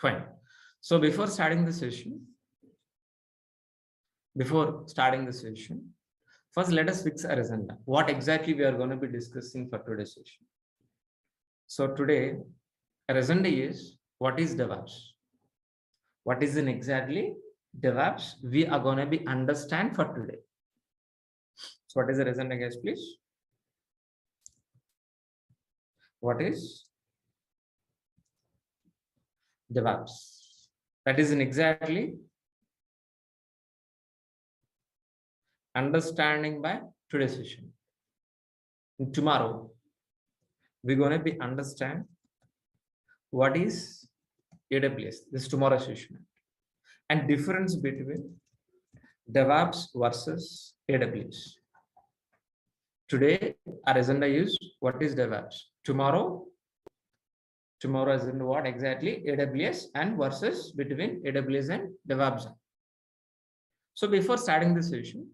Fine. So before starting the session, first let us fix our agenda. What exactly we are going to be discussing for today's session. So today, our agenda is what is DevOps? What is in exactly DevOps? We are going to be understand for today. So what is the agenda, guys, please? What is DevOps? That is in exactly understanding by today's session. Tomorrow, we're going to be understand what is AWS, this tomorrow's session, and difference between DevOps versus AWS. Today, our agenda is what is DevOps. Tomorrow agenda what exactly AWS and versus between AWS and DevOps. So before starting this session,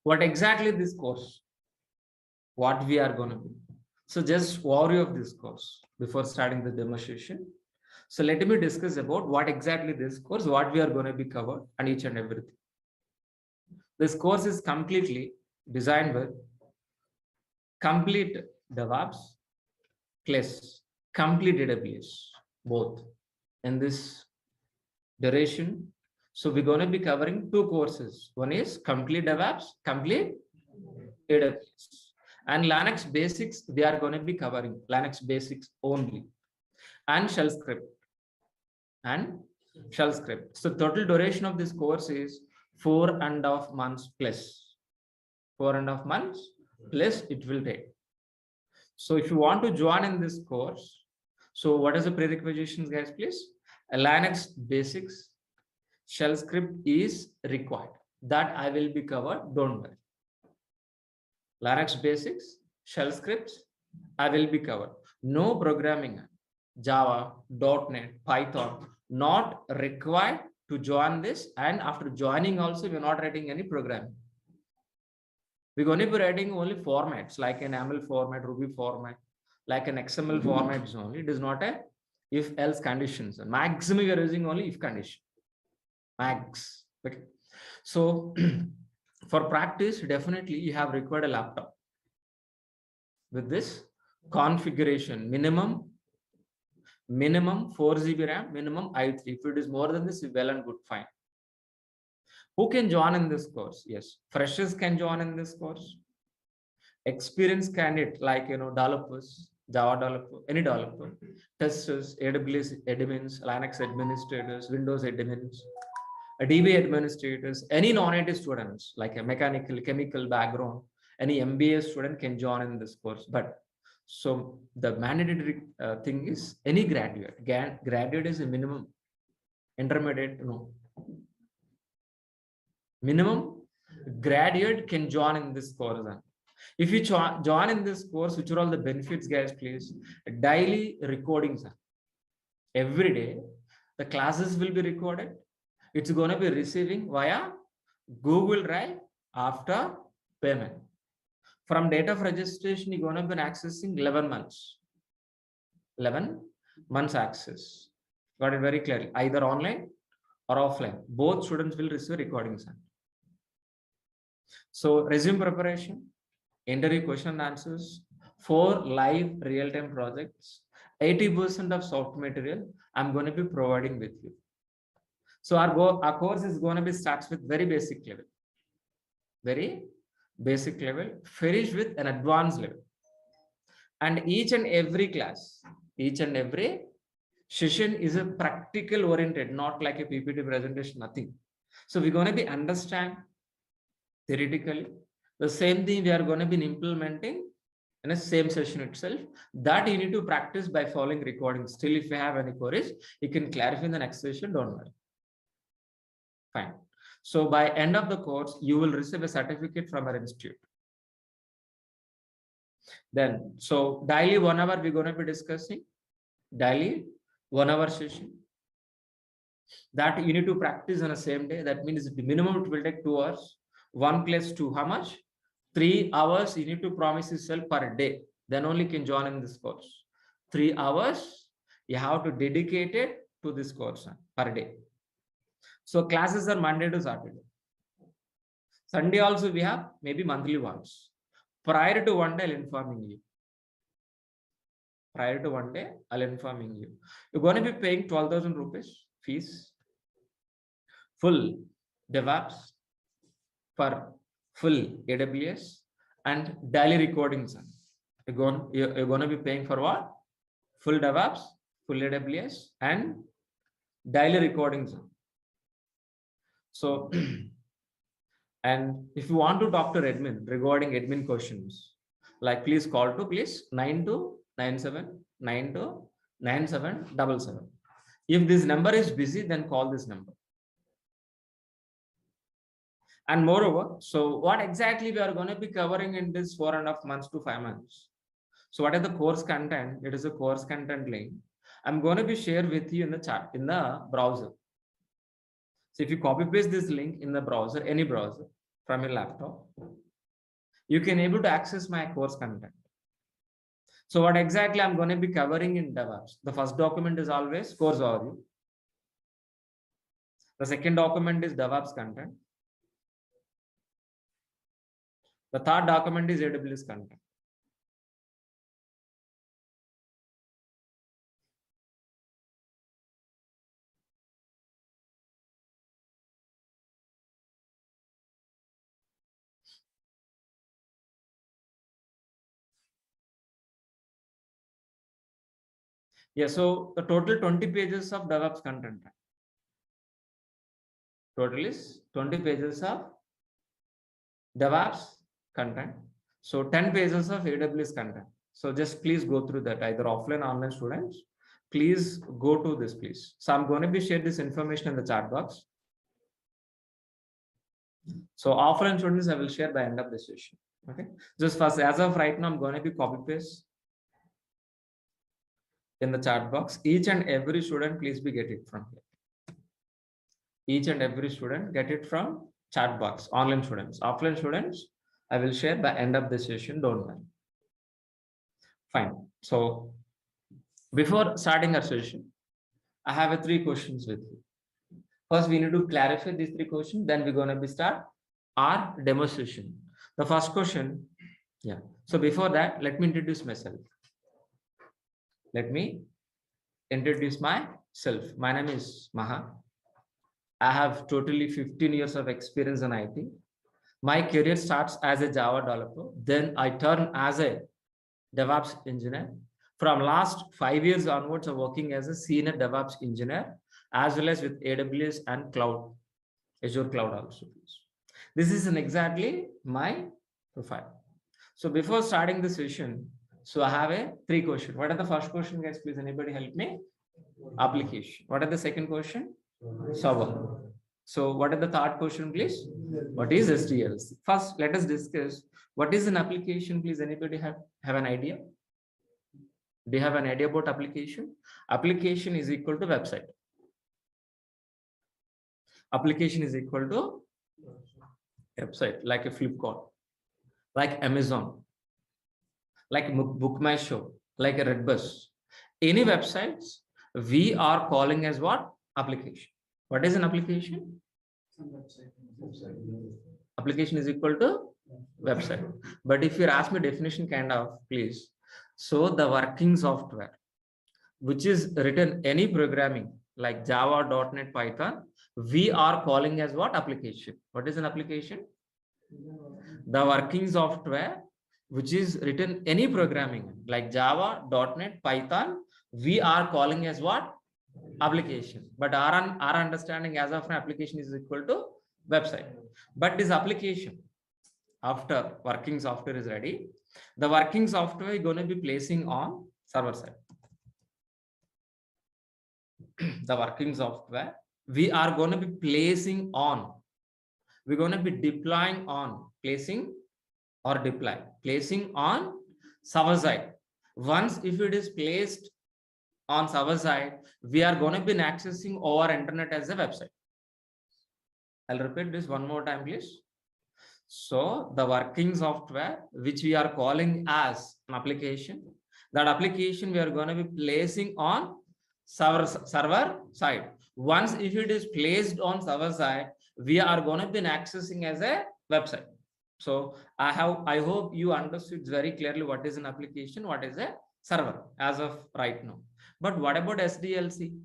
what exactly this course, what we are going to do. So just overview of this course before starting the demonstration. So let me discuss about what exactly this course, what we are going to be covered and each and everything. This course is completely designed with complete DevOps plus complete AWS, both in this duration. So we're going to be covering two courses. One is complete DevOps, complete AWS. And Linux basics, we are going to be covering Linux basics only. And shell script. So total duration of this course is 4.5 months plus. 4.5 months plus it will take. So if you want to join in this course, so what is the prerequisites, guys, please? A Linux basics, shell script is required. That I will be covered, don't worry. Linux basics, shell scripts, I will be covered. No programming, Java, .NET, Python, not required to join this. And after joining also, we're not writing any programming. We're going to be writing only formats like an YAML format, Ruby format, like an XML formats only. It is not a if-else conditions. Maximum we are using only if condition. Max. Okay. So for practice, definitely you have required a laptop with this configuration. Minimum 4 GB RAM, minimum i3. If it is more than this, well and good, fine. Who can join in this course? Yes, freshers can join in this course. Experienced candidate like developers, Java developer, any developer, testers, AWS admins, Linux administrators, Windows admins, DB administrators, any non-IT students like a mechanical, chemical background, any MBA student can join in this course. But so the mandatory thing is any graduate. Graduate is a minimum. Intermediate, no. Minimum graduate can join in this course. If you join in this course, which are all the benefits, guys, please? Daily recordings. Every day, the classes will be recorded. It's going to be receiving via Google Drive after payment. From date of registration, you're going to be accessing 11 months. 11 months access. Got it very clearly. Either online or offline. Both students will receive recordings. So resume preparation, interview question and answers, 4 live real-time projects, 80% of soft material I'm going to be providing with you. So our course is going to be starts with very basic level. Very basic level, finish with an advanced level. And each and every class, each and every session is a practical oriented, not like a PPT presentation, nothing. So we're going to be understand theoretically the same thing we are going to be implementing in a same session itself. That you need to practice by following recordings. Still, if you have any queries, you can clarify in the next session, don't worry. Fine. So by end of the course, you will receive a certificate from our institute. Then, so daily 1 hour we're going to be discussing, daily 1 hour session. That you need to practice on the same day. That means the minimum it will take 2 hours. 1 plus 2, how much? 3 hours you need to promise yourself per day. Then only can join in this course. 3 hours You have to dedicate it to this course per day. So classes are Monday to Saturday. Sunday also we have maybe monthly ones. Prior to one day, I'll informing you. Prior to one day, I'll informing you. You're going to be paying 12,000 rupees fees, full DEVOPS for full AWS and daily recordings. You're going to be paying for what? Full DEVOPS, full AWS and daily recordings. So, and if you want to talk to admin regarding admin questions, like please call to 9297. If this number is busy, then call this number. And moreover, so what exactly we are going to be covering in this 4.5 months to 5 months? So what is the course content? It is a course content link. I'm going to be share with you in the chat, in the browser. So if you copy paste this link in the browser, any browser from your laptop, you can able to access my course content. So what exactly I'm going to be covering in DEVOPS? The first document is always course overview. The second document is DEVOPS content. The third document is AWS content. Yeah, so the total 20 pages of DEVOPS content. Total is 20 pages of DEVOPS content. So 10 pages of AWS content. So just please go through that, either offline or online students. Please go to this, please. So I'm going to be share this information in the chat box. So offline students, I will share by end of the session. Okay. Just first, as of right now, I'm going to be copy paste in the chat box. Each and every student, please be get it from here. Each and every student get it from chat box. Online students, offline students, I will share by end of the session. Don't worry. Fine. So before starting our session, I have 3 questions with you. First, we need to clarify these 3 questions. Then we're going to be start our demo session. The first question, yeah. So before that, let me introduce myself. Let me introduce myself. My name is Maha. I have totally 15 years of experience in IT. My career starts as a Java developer. Then I turn as a DevOps engineer. From last 5 years onwards, I'm working as a senior DevOps engineer, as well as with AWS and cloud, Azure cloud also. This is exactly my profile. So before starting the session, so I have 3 questions. What are the first question, guys? Please, anybody help me? Application. What are the second question? Server. So what are the third question, please? What is SDLC? First, let us discuss what is an application. Please, anybody have an idea? Do you have an idea about application? Application is equal to website. Application is equal to website, like a Flipkart, like Amazon, like Book My Show, like a Redbus. Any websites we are calling as what? Application. What is an application? Application is equal to website. But if you ask me definition, kind of, please. So the working software, which is written any programming like Java, .NET, Python, we are calling as what? Application. What is an application? The working software, which is written any programming like Java, .NET, Python, we are calling as what? Application. But our understanding as of an application is equal to website. But this application, after working software is ready, the working software is going to be placing on server side. The working software we are going to be placing on, we're going to be deploying on, placing or deploy, placing on server side. Once if it is placed on server side, we are going to be accessing over internet as a website. I'll repeat this one more time, please. So the working software, which we are calling as an application, that application we are going to be placing on server side. Once if it is placed on server side, we are going to be accessing as a website. So I hope you understood very clearly what is an application, what is a server as of right now. But what about SDLC?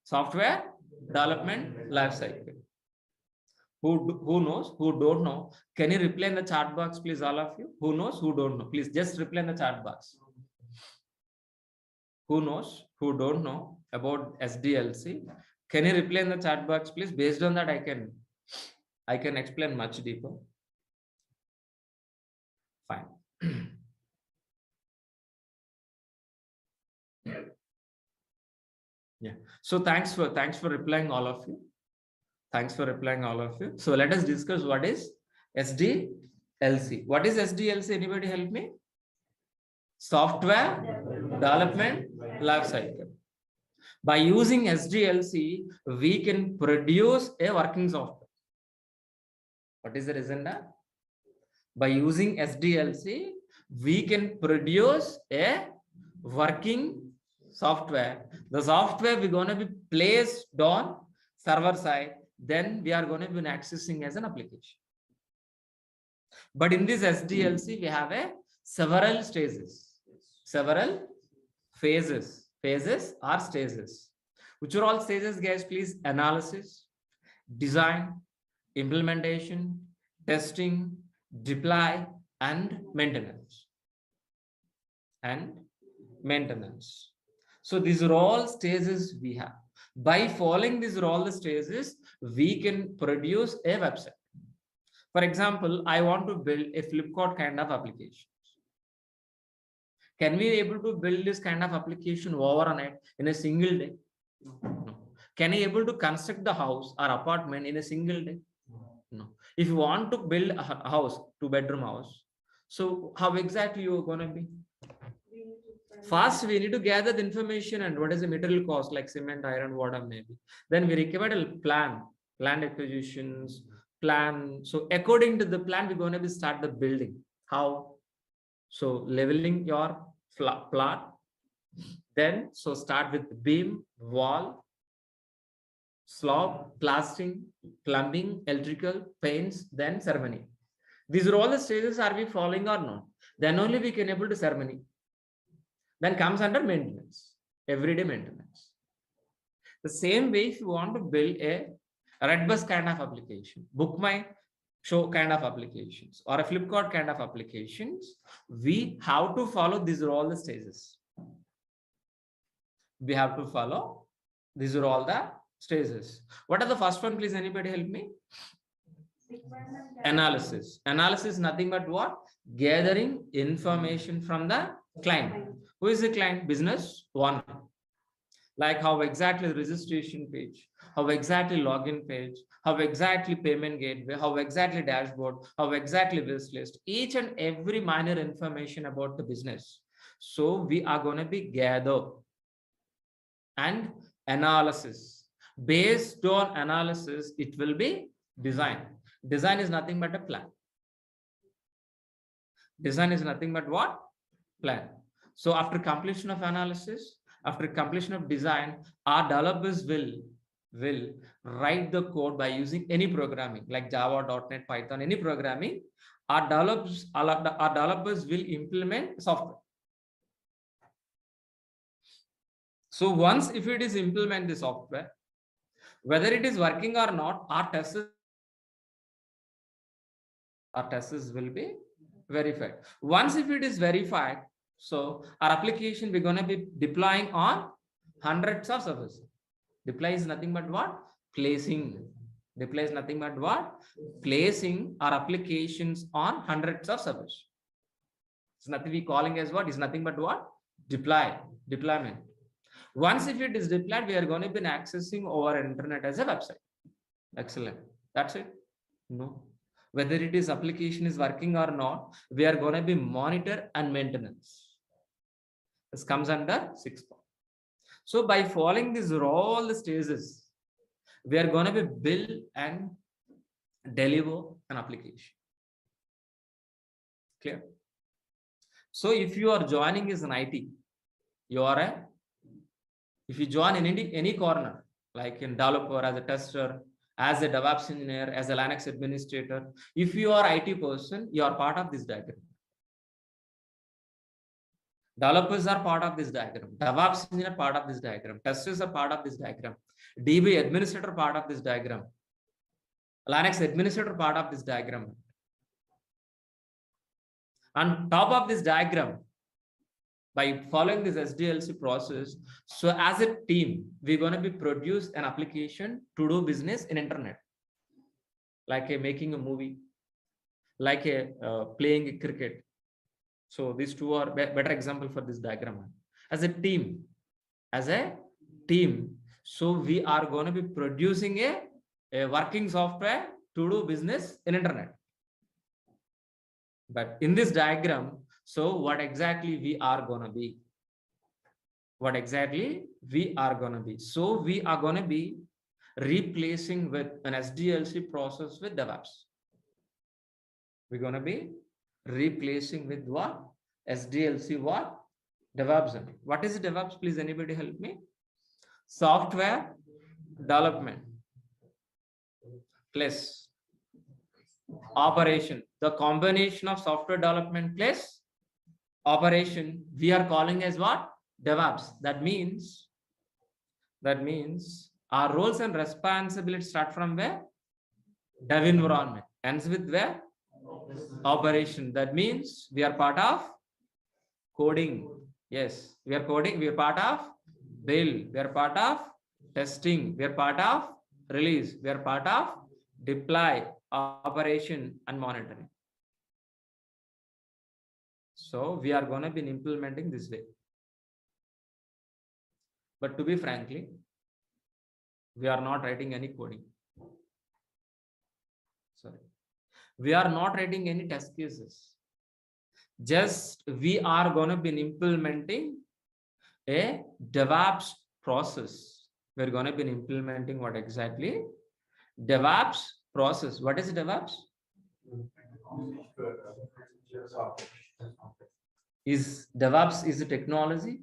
Software development lifecycle. Who knows? Who don't know? Can you reply in the chat box, please, all of you? Who knows? Who don't know? Please just reply in the chat box. Who knows? Who don't know about SDLC? Can you reply in the chat box, please? Based on that, I can explain much deeper. Fine. Yeah. So thanks for replying, all of you. Thanks for replying, all of you. So let us discuss what is SDLC. What is SDLC? Anybody help me? Software development lifecycle. By using SDLC, we can produce a working software. What is the reason that? By using SDLC, we can produce a working software. The software we're going to be placed on server side, then we are going to be accessing as an application. But in this SDLC, we have several stages, several phases or stages. Which are all stages, guys? Please: analysis, design, implementation, testing, deploy, and maintenance. So these are all stages we have. By following these are all the stages, we can produce a website. For example, I want to build a Flipkart kind of application. Can we be able to build this kind of application overnight in a single day? No. Can you able to construct the house or apartment in a single day? No. If you want to build a house, 2-bedroom house, so how exactly you are going to be? First, we need to gather the information and what is the material cost, like cement, iron, water, maybe. Then we require a land acquisitions, plan. So according to the plan, we're going to start the building. How? So leveling your plot. Then so start with beam, wall, slab, plastering, plumbing, electrical, paints, then ceremony. These are all the stages. Are we following or not? Then only we can able to ceremony. Then comes under maintenance, everyday maintenance. The same way, if you want to build a Redbus kind of application, Book My Show kind of applications, or a Flipkart kind of applications, we have to follow these are all the stages. We have to follow these are all the stages. What are the first one, please? Anybody help me? Analysis. Analysis is nothing but what? Gathering information from the client. Who is the client? Business owner. Like how exactly the registration page, how exactly login page, how exactly payment gateway, how exactly dashboard, how exactly wish list, each and every minor information about the business. So we are going to be gather and analysis. Based on analysis, it will be design. Design is nothing but a plan. Design is nothing but what? Plan. So after completion of analysis, after completion of design, our developers will write the code by using any programming like Java, .NET, Python, any programming. Our developers will implement software. So once if it is implement the software, whether it is working or not, our tests will be verified. Once if it is verified, so our application we're going to be deploying on hundreds of servers. Deploy is nothing but what? Placing. Deploy is nothing but what? Placing our applications on hundreds of servers. It's nothing we calling as what? Is nothing but what? Deployment. Once if it is deployed, we are going to be accessing over internet as a website. Excellent. That's it. No. Whether it is application is working or not, we are going to be monitor and maintenance. This comes under 6th point. So by following these all the stages, we are going to be build and deliver an application. Clear? So if you are joining as an IT, if you join in any corner, like in developer, as a tester, as a DevOps engineer, as a Linux administrator, if you are IT person, you are part of this diagram. Developers are part of this diagram. DevOps engineer part of this diagram. Testers are part of this diagram. DB administrator part of this diagram. Linux administrator part of this diagram. On top of this diagram, by following this SDLC process, so as a team, we're going to be produce an application to do business in internet, like making a movie, like playing a cricket. So these two are better example for this diagram. As a team, so we are going to be producing a working software to do business in internet. But in this diagram, so what exactly we are going to be? What exactly we are going to be? So we are going to be replacing with an SDLC process with DevOps. We're going to be replacing with what? SDLC what? DevOps. What is DevOps? Please, anybody help me? Software development plus operation. The combination of software development plus operation, we are calling as what? DevOps. That means our roles and responsibilities start from where? Dev environment. Ends with where? Operation. That means we are part of coding. Yes, we are coding. We are part of build. We are part of testing. We are part of release. We are part of deploy, operation, and monitoring. So we are going to be implementing this way. But to be frankly, we are not writing any coding. Sorry. We are not writing any test cases. Just we are going to be implementing a DevOps process. We're going to be implementing what exactly? DevOps process. What is DevOps? Is DevOps is a technology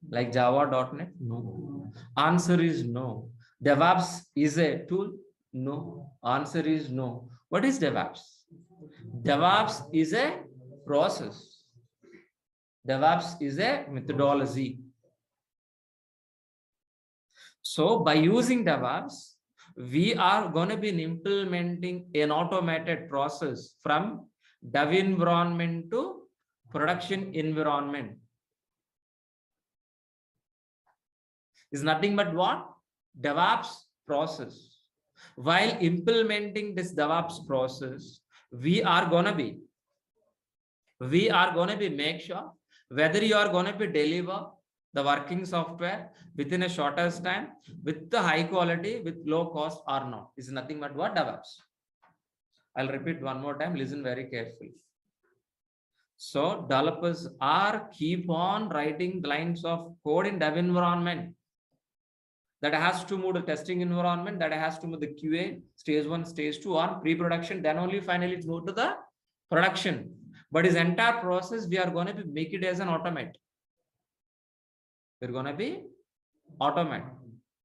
like Java.NET? No. Answer is no. DevOps is a tool? No. Answer is no. What is DevOps? DevOps is a process. DevOps is a methodology. So by using DevOps, we are going to be implementing an automated process from dev environment to production environment. Is nothing but what? DevOps process. While implementing this DevOps process, we are going to be make sure whether you are going to be deliver the working software within a shortest time, with the high quality, with low cost or not. Is nothing but what? DevOps. I'll repeat one more time. Listen very carefully. So developers are keep on writing the lines of code in dev environment. That has to move to testing environment, that has to move the QA, stage 1, stage 2 on pre-production, then only finally it move to the production. But this entire process, we are going to make it as an automate. We're going to be automate.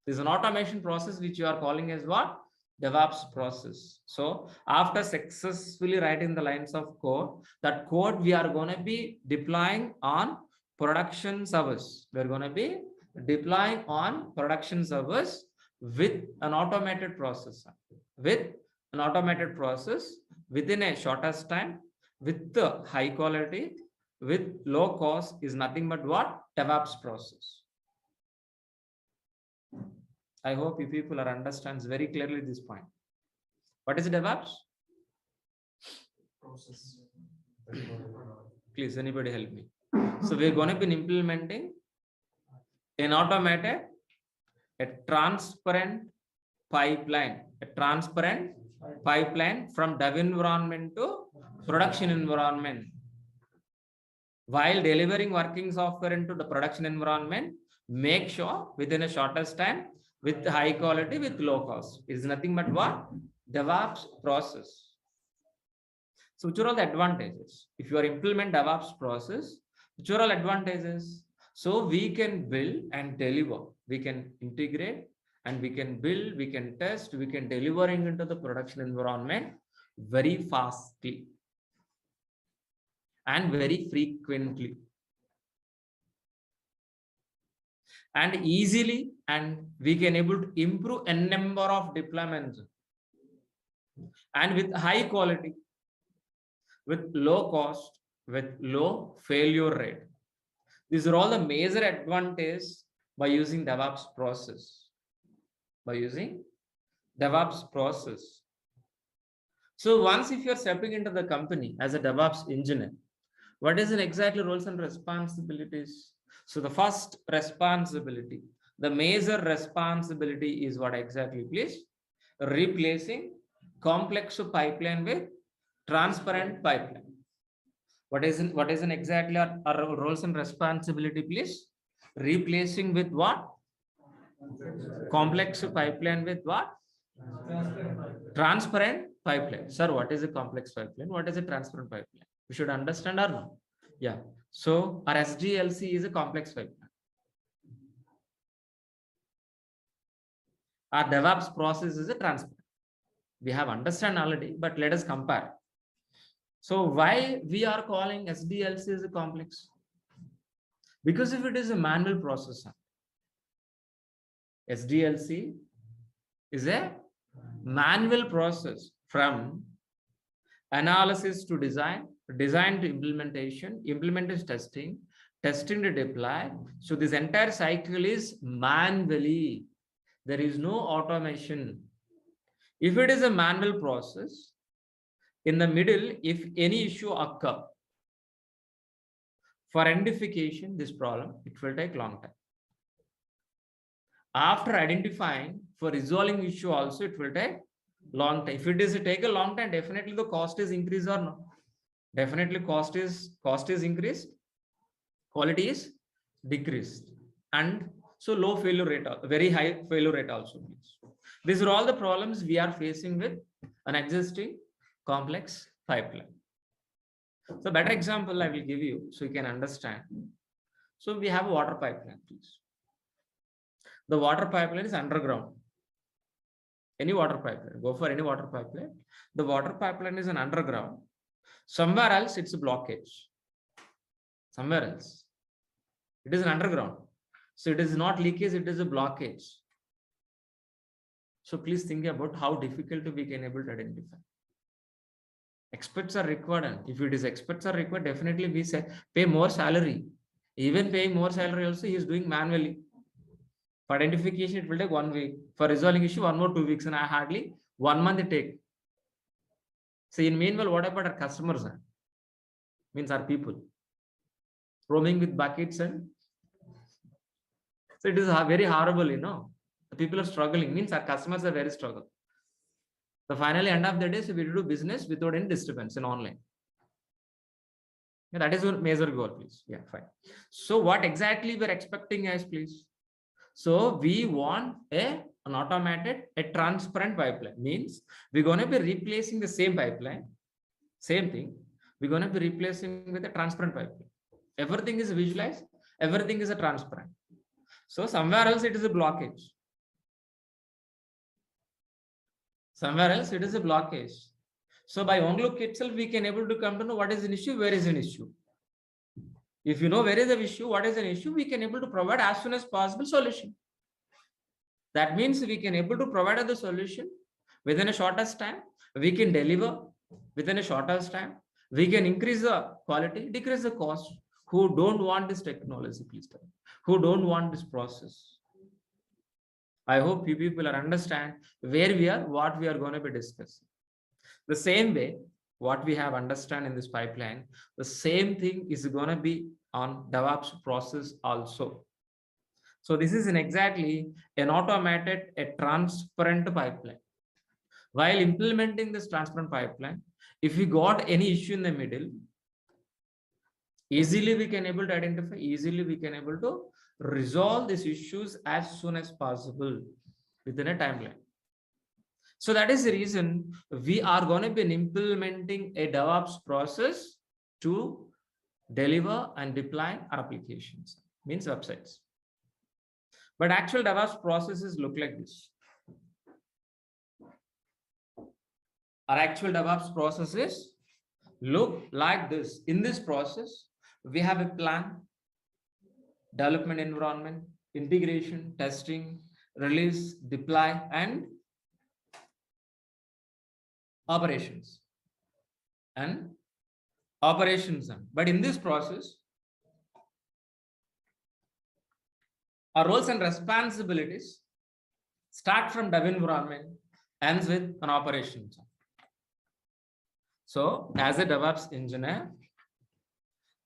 This is an automation process which you are calling as what? DevOps process. So after successfully writing the lines of code, that code we are going to be deploying on production servers. We're going to be deploying on production servers with an automated process. With an automated process within a shortest time, with the high quality, with low cost, is nothing but what? DevOps process. I hope you people are understands very clearly this point. What is DevOps? Process. Please, anybody help me. So we're going to be implementing an automated, a transparent pipeline from dev environment to production environment. While delivering working software into the production environment, make sure within a shortest time, with high quality, with low cost. Is nothing but what? DevOps process. So which are all the advantages? If you are implement DevOps process, which are all advantages? So we can build and deliver. We can integrate and we can build, we can test, we can delivering into the production environment very fastly and very frequently and easily, and we can able to improve a number of deployments and with high quality, with low cost, with low failure rate. These are all the major advantages by using DevOps process. By using DevOps process. So once if you're stepping into the company as a DevOps engineer, what is an exactly roles and responsibilities? So the first responsibility, the major responsibility is what exactly, please? Replacing complex pipeline with transparent pipeline. What is an exactly our roles and responsibility, please? Replacing with what? Complex pipeline with what? Transparent pipeline. Sir, what is a complex pipeline? What is a transparent pipeline? We should understand or no? Yeah. So our SDLC is a complex pipeline. Our DevOps process is a transparent. We have understand already, but let us compare. So why we are calling SDLC as a complex? Because if it is a manual process, SDLC is a manual process from analysis to design, design to implementation, implementation testing, testing to deploy. So this entire cycle is manually. There is no automation. If it is a manual process, in the middle, if any issue occur, for identification this problem, it will take long time. After identifying, for resolving issue also, it will take long time. If it is take a long time, definitely the cost is increased or no? Definitely cost is increased, quality is decreased, and so low failure rate, very high failure rate also. These are all the problems we are facing with an existing complex pipeline. So better example I will give you so you can understand. So we have a water pipeline, please. The water pipeline is underground. Any water pipeline, go for any water pipeline. The water pipeline is an underground. Somewhere else it's a blockage. Somewhere else it is an underground. So it is not leakage, it is a blockage. So please think about how difficult we can able to identify. Experts are required, and if it is experts are required, definitely we say pay more salary. Even paying more salary also he is doing manually. For identification it will take 1 week. For resolving issue 1 or 2 weeks, and I hardly 1 month it take. So in meanwhile, what about our customers? Means our people roaming with buckets, and so it is very horrible, you know. The people are struggling, means our customers are very struggle. So finally, end of the day, so we do business without any disturbance in online. Yeah, that is your major goal, please. Yeah, fine. So what exactly we're expecting as, please? So we want an automated, a transparent pipeline. Means we're going to be replacing the same pipeline, same thing. We're going to be replacing with a transparent pipeline. Everything is visualized, everything is a transparent. So somewhere else it is a blockage. Somewhere else it is a blockage. So by one look itself, we can able to come to know what is an issue, where is an issue. If you know where is the issue, what is an issue, we can able to provide as soon as possible solution. That means we can able to provide the solution within a shortest time. We can deliver within a shortest time. We can increase the quality, decrease the cost. Who don't want this technology, please tell me. Who don't want this process? I hope you people are understand where we are, what we are going to be discussing. The same way, what we have understand in this pipeline, the same thing is going to be on DevOps process also. So this is exactly an automated, a transparent pipeline. While implementing this transparent pipeline, if we got any issue in the middle, easily we can able to identify, easily we can able to resolve these issues as soon as possible within a timeline. So that is the reason we are going to be implementing a DevOps process to deliver and deploy our applications, means websites. But actual DevOps processes look like this. Our actual DevOps processes look like this. In this process, we have a plan, development environment, integration, testing, release, deploy, and operations. But in this process, our roles and responsibilities start from dev environment, ends with an operations. So as a DevOps engineer,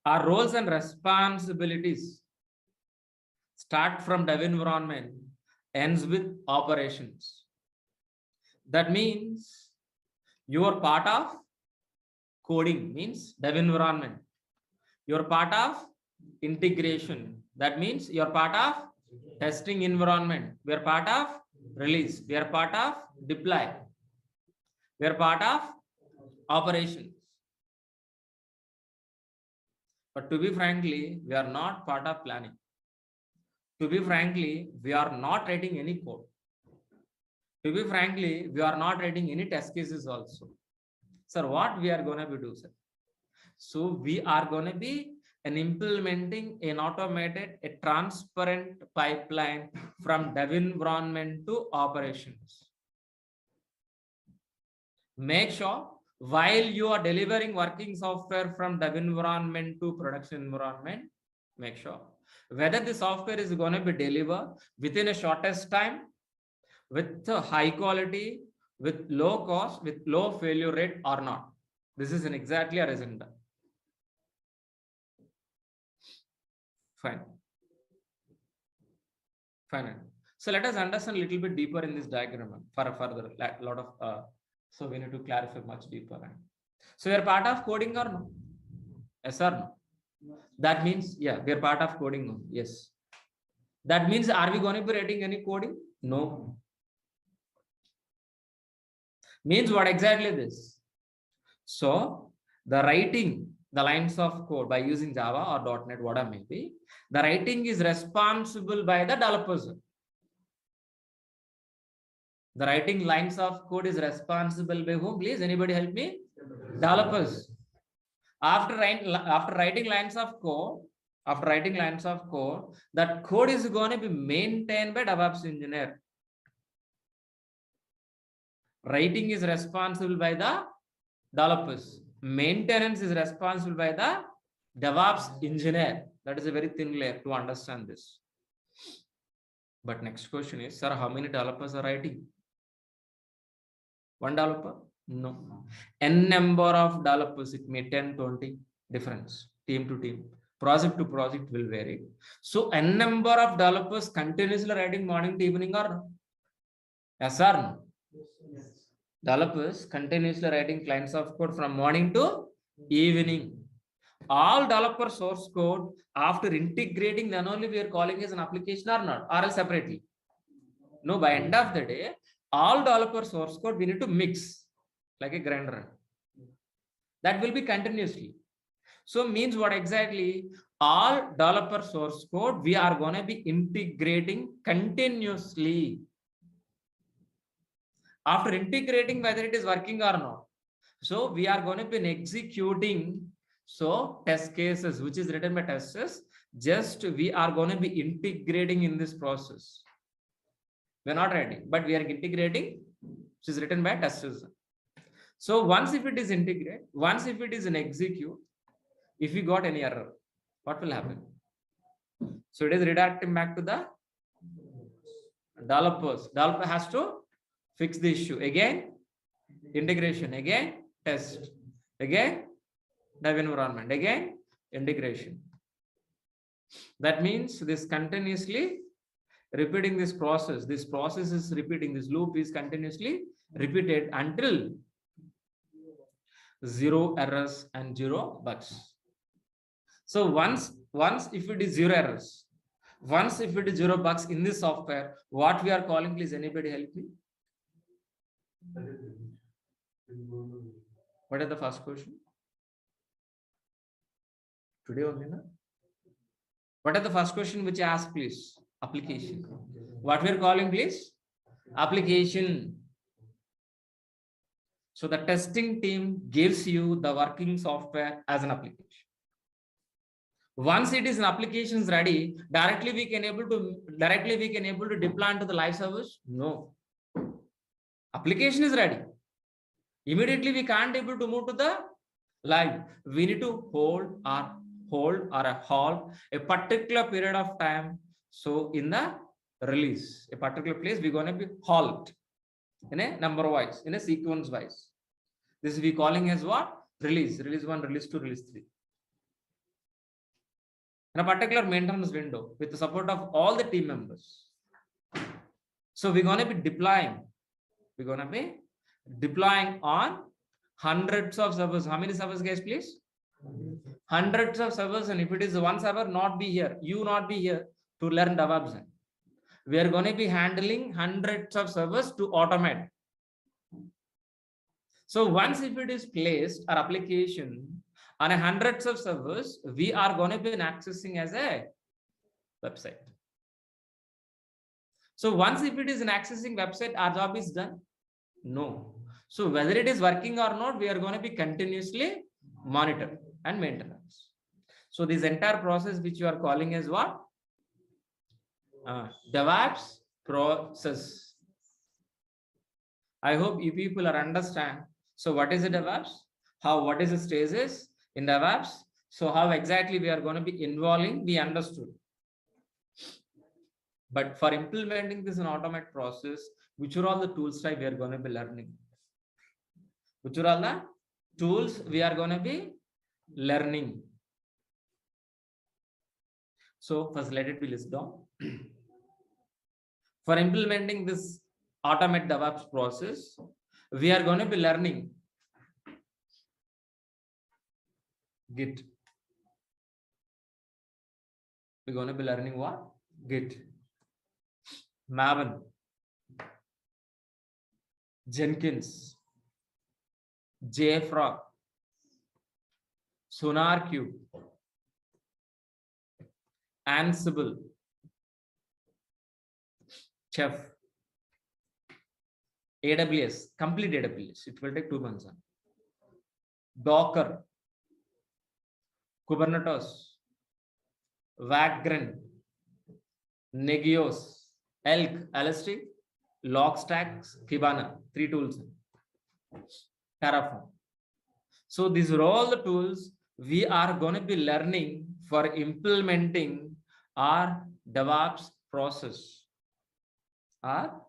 our roles and responsibilities start from dev environment, ends with operations. That means you are part of coding, means dev environment. You are part of integration. That means you are part of testing environment. We are part of release. We are part of deploy. We are part of operations. But to be frankly, we are not part of planning. To be frankly, we are not writing any code. To be frankly, we are not writing any test cases also. Sir, what we are going to be doing, sir? So we are going to be implementing an automated, a transparent pipeline from dev environment to operations. Make sure while you are delivering working software from dev environment to production environment, make sure whether the software is going to be delivered within a shortest time, with high quality, with low cost, with low failure rate or not. This is exactly our agenda. Fine. So let us understand a little bit deeper in this diagram for further lot of so we need to clarify much deeper. So we are part of coding or no? Yes or no? That means, yeah, we are part of coding. Yes. That means, are we going to be writing any coding? No. Means what exactly this? So the writing the lines of code by using Java or .NET, whatever may be, the writing is responsible by the developers. The writing lines of code is responsible by whom? Please, anybody help me? Developers. After writing lines of code, that code is going to be maintained by DevOps engineer. Writing is responsible by the developers. Maintenance is responsible by the DevOps engineer. That is a very thin layer to understand this. But next question is, sir, how many developers are writing? One developer? No. N number of developers, it may 10, 20, difference, team to team. Project to project will vary. So N number of developers continuously writing morning to evening or no? Yes or no? Yes. Developers continuously writing lines of code from morning to evening. All developer source code after integrating, then only we are calling as an application or not, or else separately. No, by end of the day, all developer source code we need to mix like a grinder. That will be continuously. So means what exactly? All developer source code we are going to be integrating continuously. After integrating, whether it is working or not. So we are going to be executing test cases, which is written by testers. Just we are going to be integrating in this process. We are not writing, but we are integrating, which is written by testers. So once if it is integrate, once if it is an execute, if we got any error, what will happen? So it is redirecting back to the developers. Developer has to fix the issue. Again, integration. Again, test. Again, dev environment. Again, integration. That means this continuously repeating this process. This process is repeating. This loop is continuously repeated until 0 errors and 0 bugs. So once if it is 0 errors, once if it is 0 bugs in this software, what we are calling, please anybody help me? What is the first question? Today only, na? What is the first question which you ask, please? Application. What we are calling, please? Application. So the testing team gives you the working software as an application. Once it is an application is ready, directly we can able to deploy into the live service. No. Application is ready. Immediately we can't able to move to the live. We need to hold or halt a particular period of time. So in the release, a particular place, we're going to be halt in a number wise, in a sequence wise. This we calling as what? Release. Release 1, release 2, release 3. In a particular maintenance window with the support of all the team members. So we're going to be deploying. We're going to be deploying on hundreds of servers. How many servers, guys, please? Hundreds of servers. And if it is one server, not be here, you not be here to learn DEVOPS. We are going to be handling hundreds of servers to automate. So once if it is placed, our application on a hundreds of servers, we are going to be accessing as a website. So once if it is an accessing website, our job is done? No. So whether it is working or not, we are going to be continuously monitor and maintenance. So this entire process which you are calling as what? DEVOPS process. I hope you people are understand. So what is the DEVOPS? What is the stages in DEVOPS? So how exactly we are going to be involving, we understood. But for implementing this in automate process, which are all the tools type we are going to be learning? Which are all the tools we are going to be learning? So first let it be listed down. For implementing this automate DEVOPS process, we are going to be learning Git. We're going to be learning what? Git. Maven, Jenkins, JFrog, SonarQube, Ansible, Chef, AWS, complete AWS. It will take 2 months. Docker, Kubernetes, Vagrant, Negios, Elk, Elastic, Logstacks, Kibana, 3 tools. Terraform. So these are all the tools we are going to be learning for implementing our DEVOPS process. Our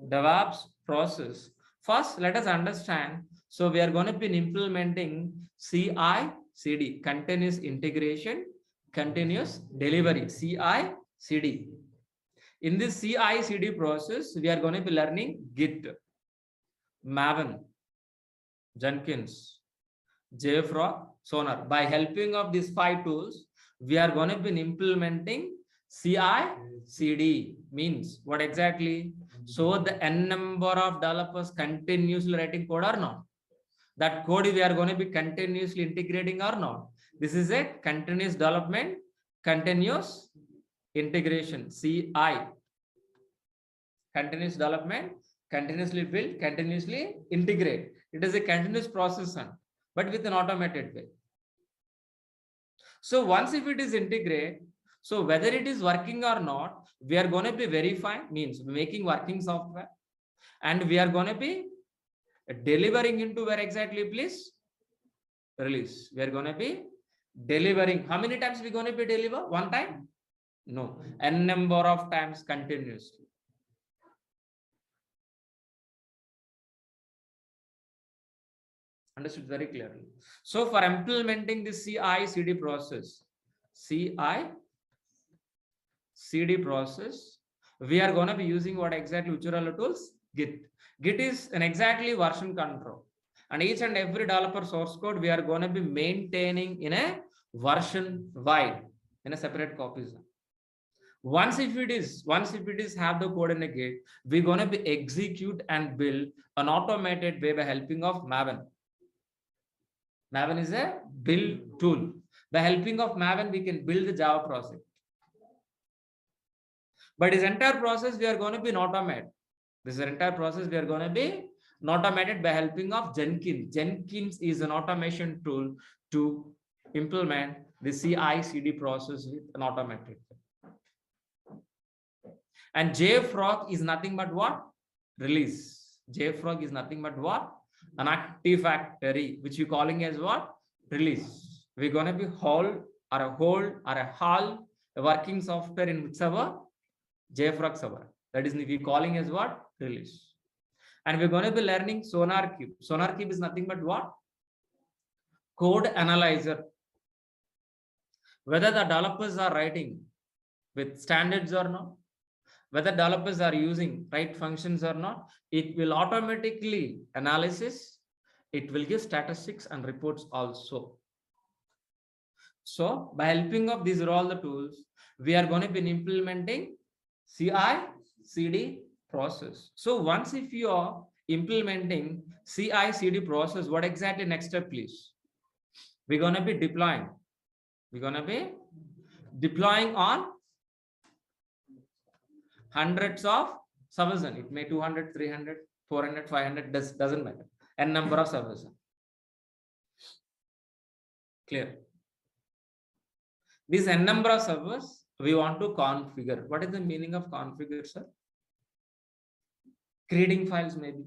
DEVOPS process. First, let us understand. So we are going to be implementing CI/CD, continuous integration, continuous delivery, CI/CD. In this CI/CD process, we are going to be learning Git, Maven, Jenkins, JFrog, Sonar. By helping of these 5 tools, we are going to be implementing CI/CD. Means what exactly? So the n number of developers continuously writing code or not? That code we are going to be continuously integrating or not? This is a continuous development, continuous integration, CI. Continuous development, continuously build, continuously integrate. It is a continuous process, but with an automated way. So once if it is integrate, so whether it is working or not, we are going to be verifying, means making working software, and we are going to be delivering into where exactly, please? Release. We are going to be delivering. How many times we going to be deliver? One time? No. N number of times continuously. Understood very clearly. So for implementing this CI/CD process, CI/CD process, we are going to be using what exactly, which are all the tools? Git. Git is an exactly version control, and each and every developer source code we are going to be maintaining in a version wide, in a separate copies. Once if it is have the code in a gate, we're going to be execute and build an automated way by helping of Maven. Maven is a build tool. By helping of Maven, we can build the Java project. But this entire process we are going to be not automate. This entire process we are going to be not automated by helping of Jenkins. Jenkins is an automation tool to implement the CI/CD process with an automated. And JFrog is nothing but what? Release. JFrog is nothing but what? An Artifactory, which we're calling as what? Release. We're going to be whole a working software in which server? JFrog server. That is we're calling as what? Release. And we're going to be learning SonarQube. SonarQube is nothing but what? Code analyzer. Whether the developers are writing with standards or not, whether developers are using right functions or not, it will automatically analysis. It will give statistics and reports also. So by helping of these are all the tools, we are going to be implementing CI/CD process. So once if you are implementing CI/CD process, what exactly next step, please? We're going to be deploying. We're going to be deploying on hundreds of servers. It may 200, 300, 400, 500, doesn't matter. N number of servers. Clear? This N number of servers we want to configure. What is the meaning of configure, sir? Creating files, maybe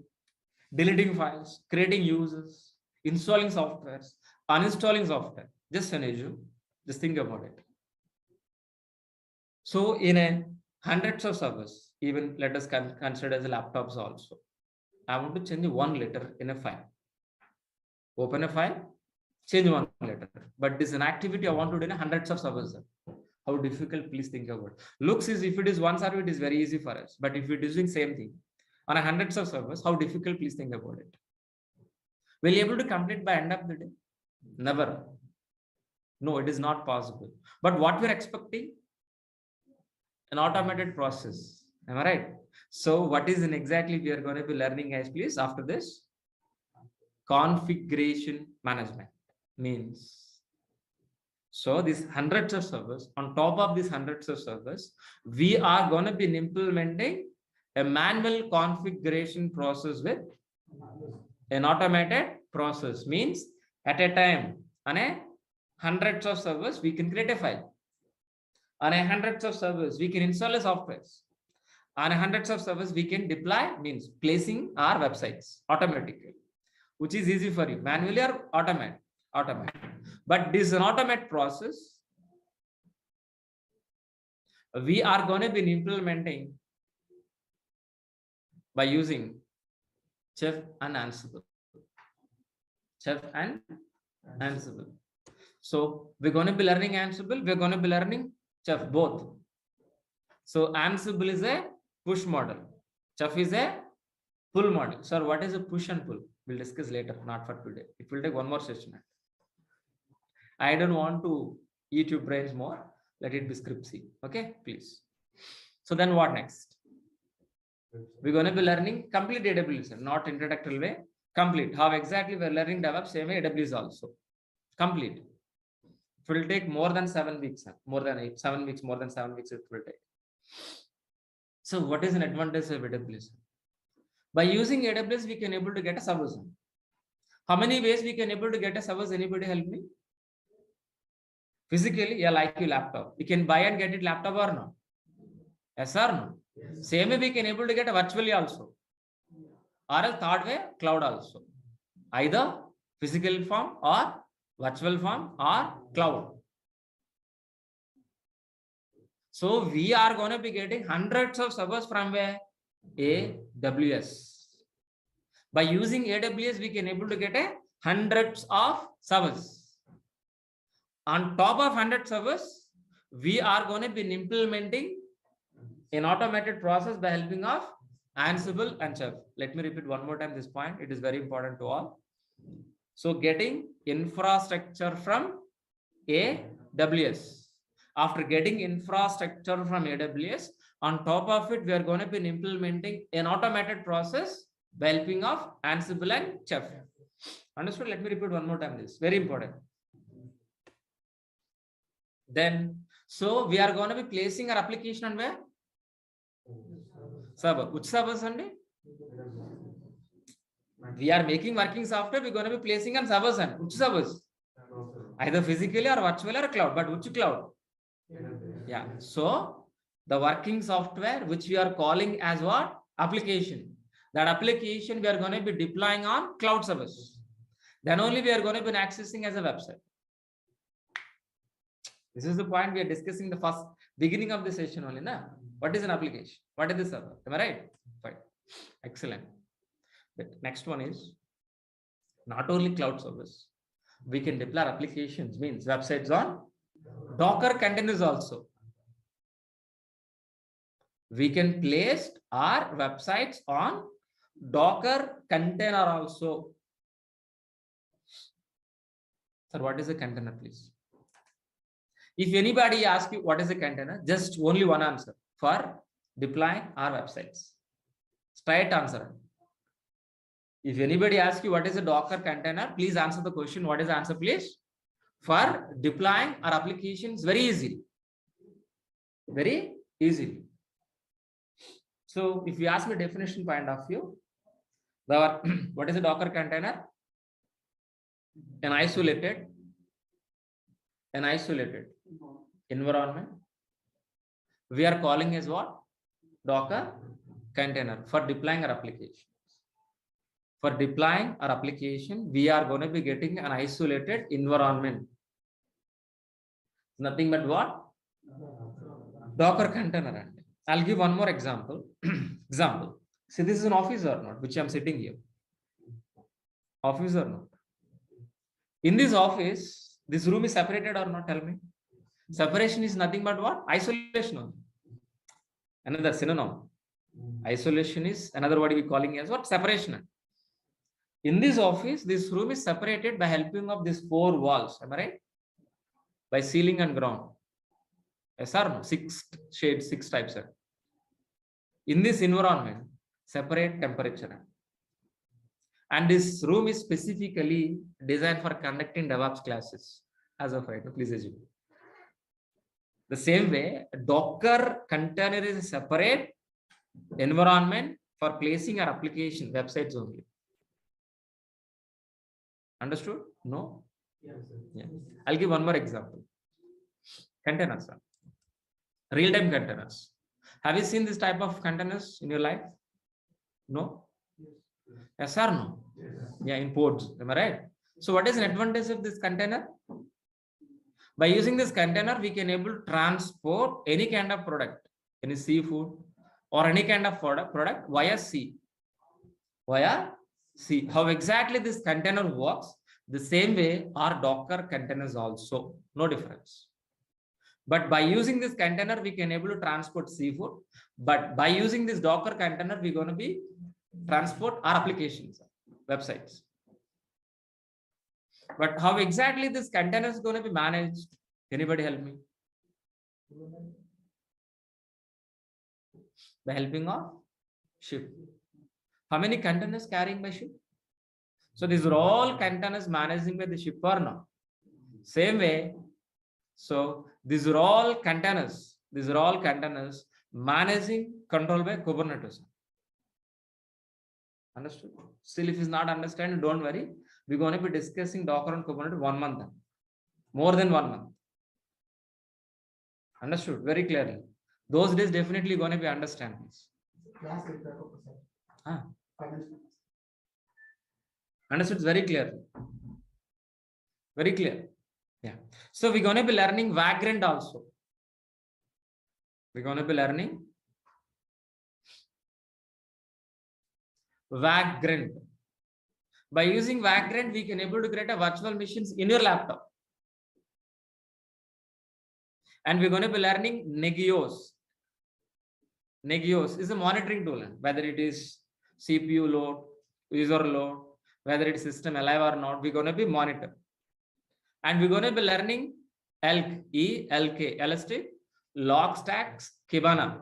deleting files, creating users, installing softwares, uninstalling software. Just an issue. Just think about it. So in a hundreds of servers, even let us consider as laptops also. I want to change one letter in a file. Open a file, change one letter. But this is an activity I want to do in hundreds of servers. How difficult, please think about it. Looks is if it is one server, it is very easy for us. But if it is doing same thing on a hundreds of servers, how difficult, please think about it. Will you able to complete by end of the day? Never. No, it is not possible. But what we're expecting? An automated process. Am I right? So what is in exactly we are going to be learning, guys, please, after this? Configuration management means. So these hundreds of servers, on top of these hundreds of servers, we are going to be implementing a manual configuration process with an automated process. Means at a time, on a hundreds of servers, we can create a file. On a hundreds of servers, we can install a software. On a hundreds of servers, we can deploy, means placing our websites automatically, which is easy for you, manually or automate. But this is an automate process. We are going to be implementing by using Chef and Ansible. Chef and Ansible. So we're going to be learning Ansible. We're going to be learning Chef both. So Ansible is a push model. Chef is a pull model. Sir, what is a push and pull? We'll discuss later, not for today. It will take one more session. I don't want to eat your brains more. Let it be scriptsy. Okay, please. So then what next? We're going to be learning complete AWS, not introductory way. Complete. How exactly we're learning DevOps, same way AWS also. Complete. It will take more than 7 weeks, more than 7 weeks, more than 7 weeks it will take. So what is an advantage of AWS? By using AWS, we can able to get a servers. How many ways we can able to get a servers? Anybody help me? Physically, yeah, like your laptop. You can buy and get it laptop or no? Yes or no? Yes. Same way we can able to get a virtually also. Or a third way, cloud also. Either physical form or virtual form or cloud. So we are going to be getting hundreds of servers from where? AWS. By using AWS, we can able to get a hundreds of servers. On top of 100 servers, we are going to be implementing an automated process by helping of Ansible and Chef. Let me repeat one more time this point. It is very important to all. So getting infrastructure from AWS After getting infrastructure from AWS, on top of it, we are going to be implementing an automated process by helping of Ansible and Chef. Understood? Let me repeat one more time this. Very important. Then, so we are going to be placing our application on where? Server. Which servers only? We are making working software. We're going to be placing on servers and which servers? Either physically or virtual or cloud. But which cloud? Yeah. So the working software, which we are calling as what? Application. That application we are going to be deploying on cloud servers. Then only we are going to be accessing as a website. This is the point we are discussing the first beginning of the session only. Na? What is an application? What is the server? Am I right? Fine. Excellent. The next one is not only cloud service. We can deploy applications, means websites on Docker containers also. We can place our websites on Docker container also. Sir, what is a container, please? If anybody asks you what is a container, just only one answer for deploying our websites. Straight answer. If anybody asks you what is a Docker container, please answer the question. What is the answer, please? For deploying our applications very easily. Very easily. So if you ask me definition point of view, what is a Docker container? An isolated environment. We are calling as what? Docker container for deploying our application. For deploying our application, we are going to be getting an isolated environment. Nothing but what? Docker container. I'll give one more example. See, this is an office or not, which I'm sitting here. Office or not? In this office, this room is separated or not? Tell me. Separation is nothing but what? Isolation. Another synonym. Isolation is another word we calling as what? Separation. In this office, this room is separated by helping of these 4 walls. Am I right? By ceiling and ground. Yes or no? 6 shades, 6 types. Sir. In this environment, separate temperature. And this room is specifically designed for conducting DEVOPS classes. As of right now, please assume. The same way, Docker container is a separate environment for placing our application websites only. Understood? No? Yes, sir. Yeah. I'll give one more example. Containers. Real-time containers. Have you seen this type of containers in your life? No? Yes or no? Yes. Yeah, in pods. Am I right? So what is an advantage of this container? By using this container, we can able to transport any kind of product, any seafood or any kind of product via sea. Via sea. How exactly this container works? The same way our Docker containers also. No difference. But by using this container, we can able to transport seafood. But by using this Docker container, we're going to be transport our applications, websites. But how exactly this container is going to be managed? Anybody help me? By helping of ship. How many containers carrying by ship? So these are all containers managing by the ship or no? Same way. So these are all containers. These are all containers managing control by Kubernetes. Understood? Still, if it's not understand, don't worry. We're going to be discussing Docker and Kubernetes 1 month. More than 1 month. Understood? Very clearly. Those days definitely going to be understand this. Understood? Very clear. Very clear. Yeah. So we're going to be learning Vagrant also. We're going to be learning Vagrant. By using Vagrant, we can able to create a virtual machines in your laptop. And we're going to be learning Nagios. Nagios is a monitoring tool, whether it is CPU load, user load, whether it's system alive or not, we're going to be monitor. And we're going to be learning Elk, E-L-K, Elastic, log stacks, Kibana.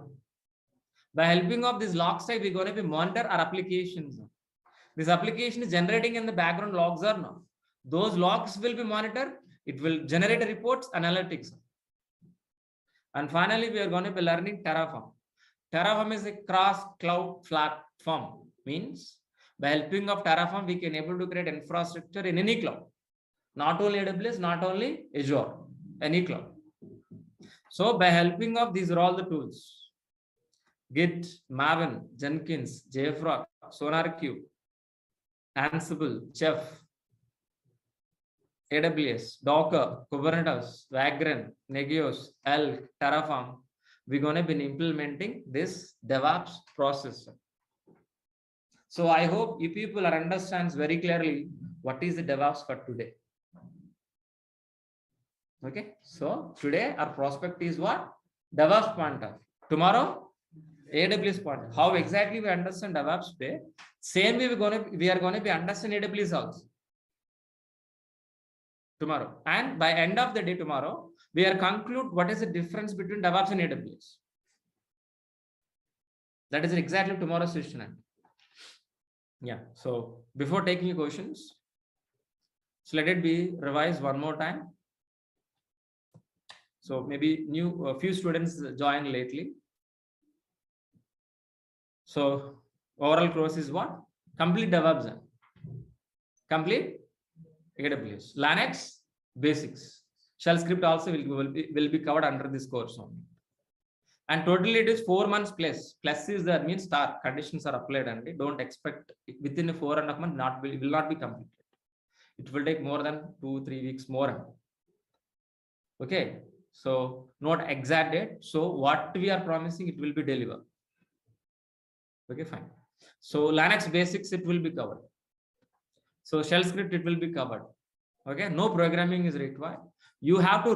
By helping of this log stack, we're going to be monitor our applications. This application is generating in the background logs or no. Those logs will be monitored. It will generate reports, analytics. And finally, we are going to be learning Terraform. Terraform is a cross cloud platform. Means by helping of Terraform, we can able to create infrastructure in any cloud. Not only AWS, not only Azure, any cloud. So by helping of these are all the tools. Git, Maven, Jenkins, JFrog, SonarQube, Ansible, Chef, AWS, Docker, Kubernetes, Vagrant, Negios, Elk, Terraform. We're going to be implementing this DevOps process. So I hope you people understands very clearly what is the DevOps for today. Okay, so today our prospect is what? DevOps point of. Tomorrow, AWS point. How exactly we understand DevOps today? Same way we are going to be understand AWS also tomorrow. And by end of the day tomorrow, we are conclude what is the difference between DevOps and AWS. That is exactly tomorrow's session. Yeah. So before taking questions, so let it be revised one more time. So maybe a few students joined lately. So overall course is what? Complete DevOps. Complete AWS. Linux basics. Shell script also will be covered under this course only. And totally it is 4 months plus. Plus is that means star conditions are applied and don't expect within a 4.5 months will not be completed. It will take more than 2-3 weeks more. Okay. So not exact date. So what we are promising, it will be delivered. Okay, fine. So Linux basics, it will be covered. So shell script, it will be covered. Okay, no programming is required. You have to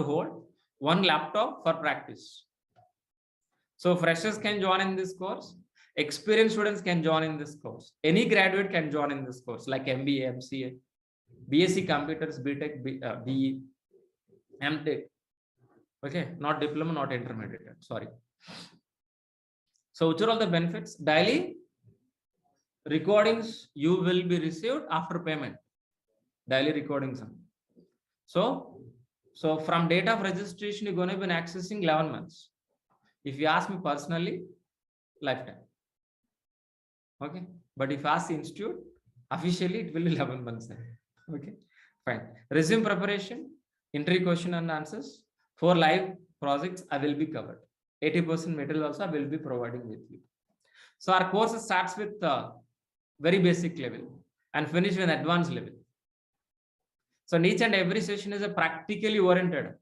hold one laptop for practice. So freshers can join in this course. Experienced students can join in this course. Any graduate can join in this course, like MBA, MCA, BSc Computers, BTech, BE, MTech. Okay, not diploma, not intermediate. Sorry. So which are all the benefits? Daily recordings you will be received after payment. Daily recordings. So from date of registration, you're going to be accessing 11 months. If you ask me personally, lifetime. Okay. But if you ask the institute, officially it will be 11 months. Okay. Fine. Resume preparation, interview question and answers. For live projects, I will be covered. 80% material also I will be providing with you. So our course starts with very basic level and finish with advanced level. So each and every session is a practically oriented.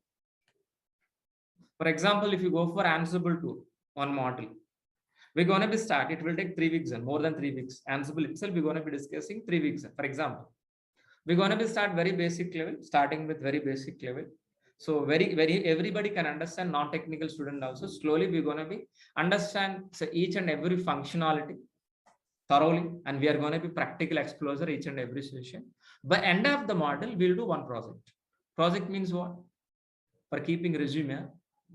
For example, if you go for Ansible 2 on model, we're going to be start. It will take 3 weeks and more than 3 weeks. Ansible itself, we're going to be discussing 3 weeks. For example, we're going to be start very basic level, starting with very basic level. So everybody can understand, non-technical student also. Slowly we're going to be understand each and every functionality thoroughly, and we are going to be practical exposure each and every session. By end of the model, we'll do one project. Project means what? For keeping resume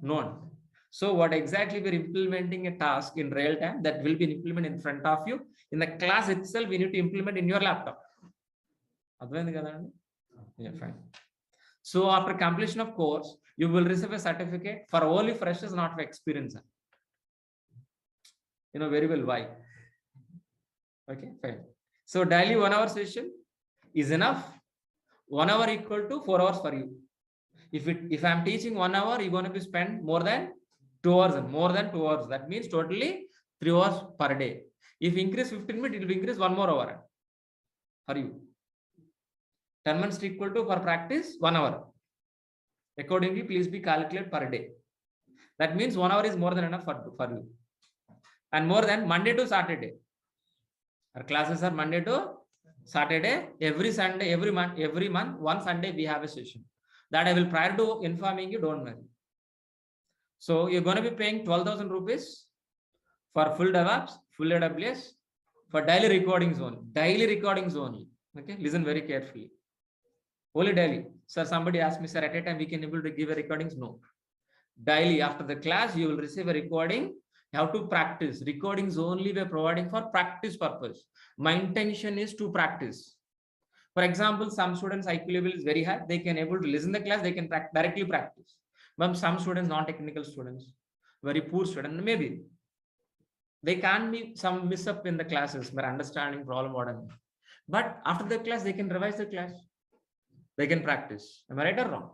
known. So what exactly we're implementing a task in real time that will be implemented in front of you. In the class itself, we need to implement in your laptop. Yeah, fine. So after completion of course, you will receive a certificate for only freshers, not for experienced. You know very well why. Okay, fine. So daily 1 hour session is enough. 1 hour equal to 4 hours for you. If I'm teaching 1 hour, you're going to be spend more than 2 hours and more than 2 hours. That means totally 3 hours per day. If increase 15 minutes, it will increase 1 more hour for you. 10 minutes equal to for practice 1 hour. Accordingly, please be calculated per day. That means 1 hour is more than enough for you. And more than Monday to Saturday. Our classes are Monday to Saturday. Every Sunday, every month, one Sunday we have a session. That I will prior to informing you, don't worry. So you're going to be paying 12,000 rupees for full DevOps, full AWS, for daily recordings only. Daily recordings only. Okay, listen very carefully. Only daily. Sir, somebody asked me, sir, at a time we can able to give a recordings? No. Daily after the class, you will receive a recording. You have to practice. Recordings only we are providing for practice purpose. My intention is to practice. For example, some students IQ level is very high. They can able to listen the class. They can directly practice. But some students, non-technical students, very poor student, maybe they can be some miss up in the classes, but understanding problem what I mean. But after the class, they can revise the class. They can practice. Am I right or wrong?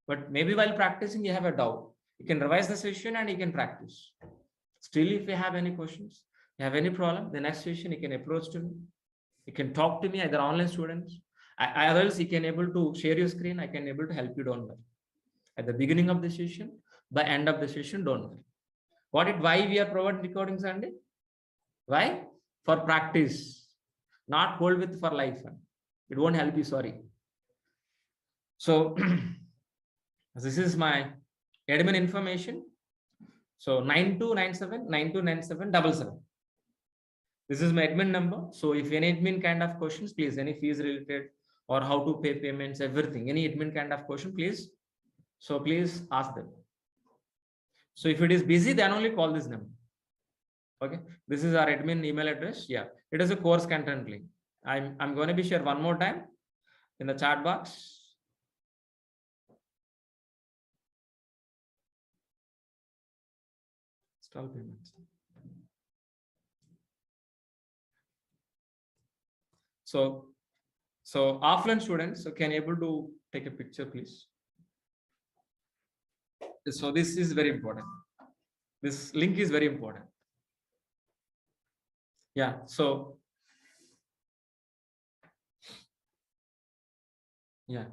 But maybe while practicing, you have a doubt. You can revise the session and you can practice. Still, if you have any questions, you have any problem, the next session you can approach to me. You can talk to me, either online students. Others, you can able to share your screen. I can able to help you. Don't worry. At the beginning of the session, by end of the session, don't worry. Why we are providing recording Sunday? Why? For practice, not hold with for life. It won't help you. Sorry. So this is my admin information. So 9297 This is my admin number. So if any admin kind of questions, please, any fees related or how to pay payments, everything, any admin kind of question, please. So please ask them. So if it is busy, then only call this number. Okay. This is our admin email address. Yeah. It is a course content link. I'm going to be share one more time in the chat box. Install payments. So offline students can able to take a picture, please. So this is very important. This link is very important. Yeah. So yeah.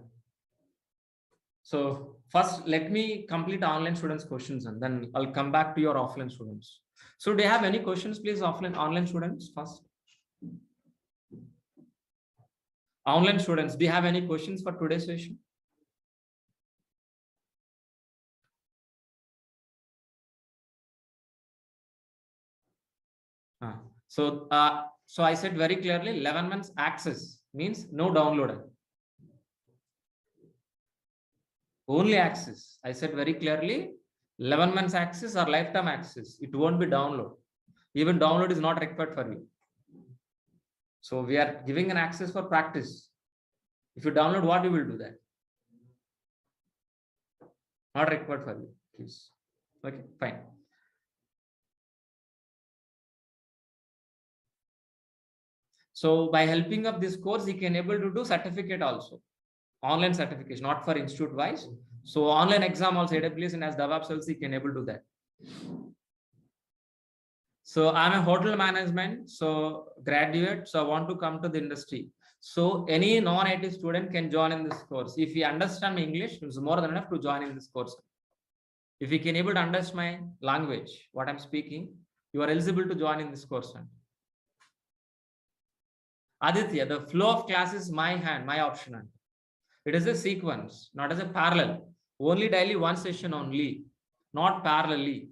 So first, let me complete online students' questions and then I'll come back to your offline students. So do you have any questions, please, online students first? Online students, do you have any questions for today's session? So I said very clearly, 11 months access means no download. Only access. I said very clearly, 11 months access or lifetime access. It won't be download. Even download is not required for you. So we are giving an access for practice. If you download, what you will do that? Not required for you, please. Okay, fine. So by helping of this course, you can able to do certificate also. Online certification, not for institute wise. So online exam also AWS and as DEVOPS also you can able to do that. So I'm a hotel management, so graduate, so I want to come to the industry. So any non-IT student can join in this course. If you understand my English, it's more than enough to join in this course. If you can able to understand my language, what I'm speaking, you are eligible to join in this course. Aditya, the flow of class is my option. It is a sequence, not as a parallel. Only daily one session only, not parallelly.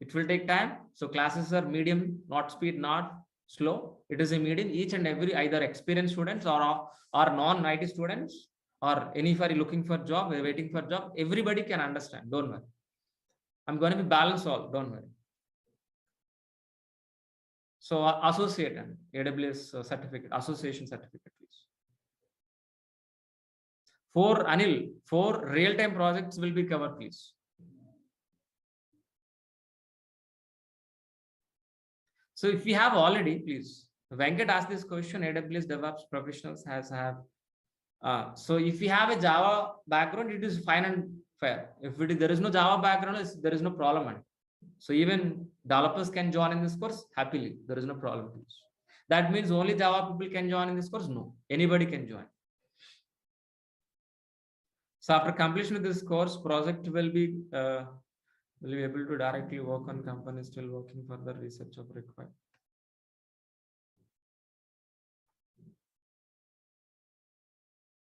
It will take time. So classes are medium, not speed, not slow. It is a medium. Each and every either experienced students or non-IT students or anybody looking for job, waiting for job, everybody can understand. Don't worry. I'm going to be balanced all. Don't worry. So associate and AWS certificate, association certificate, please. For Anil, 4 real-time projects will be covered, please. So if we have already, please, Venkat asked this question, AWS DevOps professionals have. So if we have a Java background, it is fine and fair. If there is no Java background, there is no problem. So even developers can join in this course happily. There is no problem. Please. That means only Java people can join in this course? No, anybody can join. So after completion of this course, project will be able to directly work on companies still working for the research of required.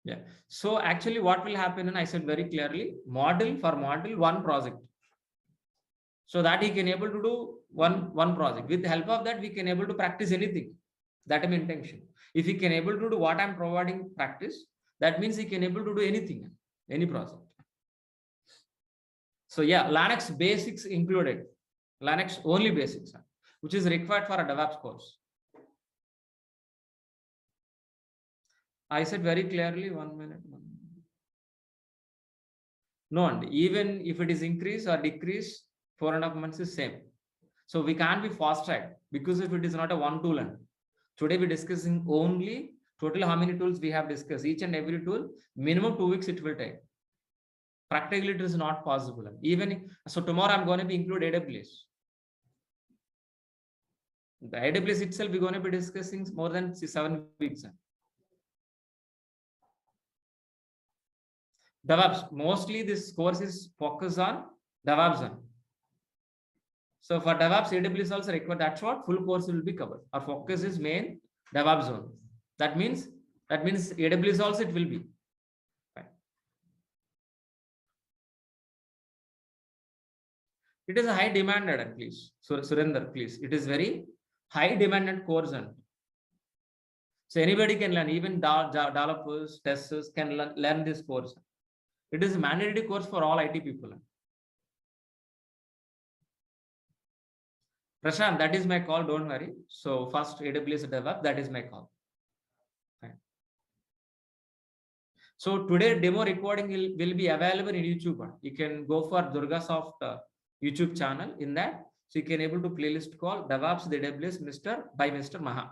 Yeah. So actually what will happen, and I said very clearly, model for model, one project. So that he can able to do one project. With the help of that, we can able to practice anything. That is my intention. If he can able to do what I'm providing practice, That means he can able to do anything, any project. So yeah, Linux basics included, Linux only basics, which is required for a DevOps course. I said very clearly, 1 minute. No, and even if it is increase or decrease, 4.5 months is same. So we can't be fast track because if it is not a one tool. And today we're discussing only total how many tools we have discussed. Each and every tool, minimum 2 weeks it will take. Practically it is not possible. Even so, tomorrow I'm going to be include AWS. The AWS itself we're going to be discussing more than 7 weeks. DevOps, mostly this course is focused on DevOps. So for DevOps, AWS also required. That's what full course will be covered. Our focus is main DevOps zone. That means AWS also it will be. Right. It is a high demanded, please. So Surinder, please. It is very high demanded course. So anybody can learn, even developers, testers can learn this course. It is a mandatory course for all IT people. Prashant, that is my call, don't worry. So first AWS DevOps, that is my call. Fine. So today demo recording will be available in YouTube. You can go for Durga Soft YouTube channel. In that, so you can able to playlist call DevOps the AWS by Mr. Maha.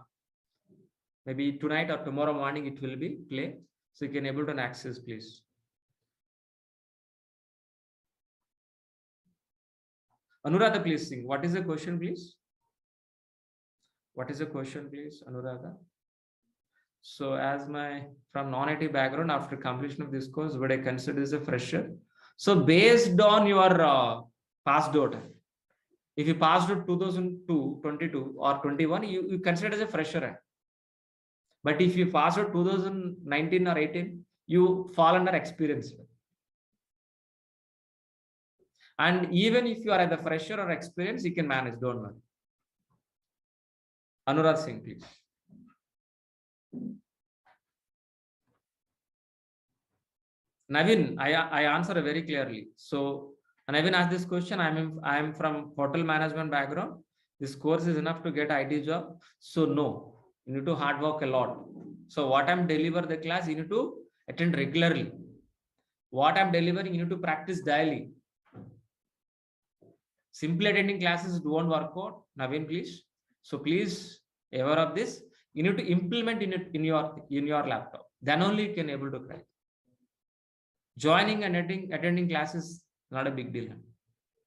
Maybe tonight or tomorrow morning it will be play. So you can able to access, please. Anuradha, please sing. What is the question, please? What is the question, please, Anuradha? So as from non-IT background, after completion of this course, would I consider as a fresher? So based on your passed out, if you passed out 2002, 22 or 21, you consider as a fresher. But if you passed out 2019 or 18, you fall under experienced. And even if you are at the fresher or experience, you can manage, don't worry. Anurag Singh, please. Navin, I answer very clearly. So Navin asked this question. I am from hotel management background. This course is enough to get IT job. So no, you need to hard work a lot. So what I'm deliver the class, you need to attend regularly. What I'm delivering, you need to practice daily. Simply attending classes don't work out. Navin, please. So please, aware of this. You need to implement in your laptop. Then only you can able to crack. Joining and attending classes not a big deal.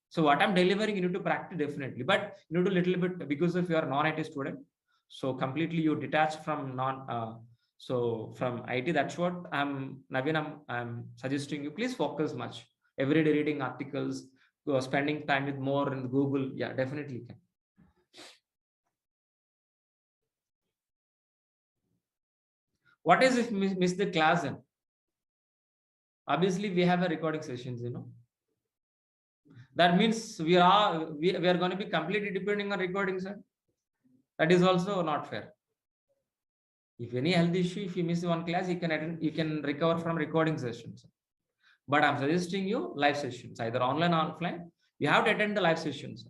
So what I'm delivering, you need to practice definitely. But you need to little bit because if you are non-IT student, so completely you detach from from IT. That's what Navin, I'm suggesting you. Please focus much. Every day reading articles. Spending time with more in Google, yeah, definitely can. What is if miss the class? Then obviously we have a recording sessions, That means we are going to be completely depending on recordings. That is also not fair. If any health issue, if you miss one class, you can recover from recording sessions. But I'm suggesting you live sessions, either online or offline. You have to attend the live sessions.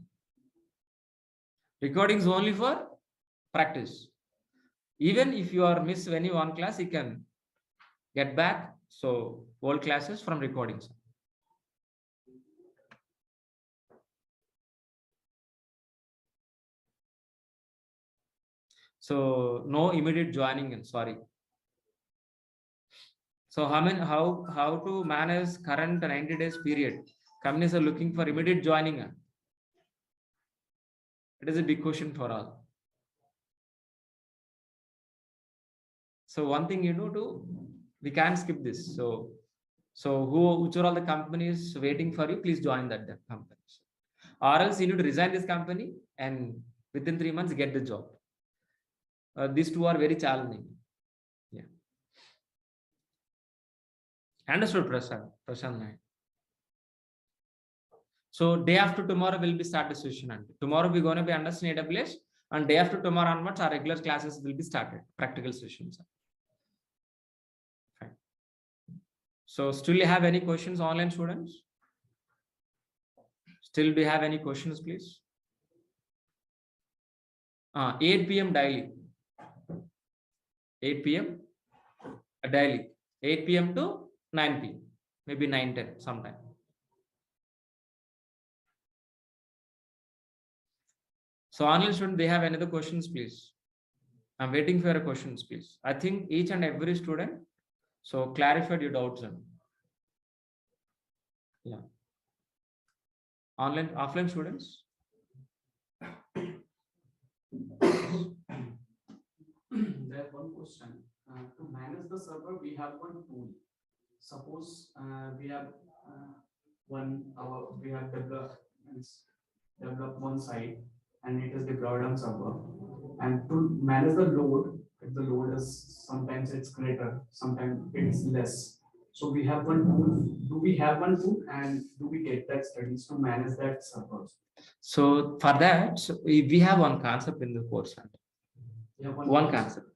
Recordings only for practice. Even if you are miss any one class, you can get back. So all classes from recordings. So no immediate joining. Sorry. So how to manage current 90 days period? Companies are looking for immediate joining. It is a big question for all. So one thing we can't skip this. So which are all the companies waiting for you? Please join that companies. Or else you need to resign this company and within 3 months get the job. These two are very challenging. Yeah. Understood, Prashant. So day after tomorrow will be start the session. And tomorrow we're going to be understanding AWS, and day after tomorrow onwards our regular classes will be started, practical sessions. Fine. So still you have any questions, online students? Still do you have any questions, please? 8 p.m. daily. 8 p.m. daily. 8 p.m. to 9 p.m. Maybe 9:10 sometime. So online student, they have another questions, please. I'm waiting for your questions, please. I think each and every student so clarified your doubts. Yeah. Online, offline students. There's one question. To manage the server, we have one tool. Suppose we have developed one site and it is deployed on server. And to manage the load, if the load is sometimes it's greater, sometimes it's less. So we have one tool. Do we have one tool, and do we get that studies to manage that server? So for that, so we have one concept in the course. Yeah, One concept.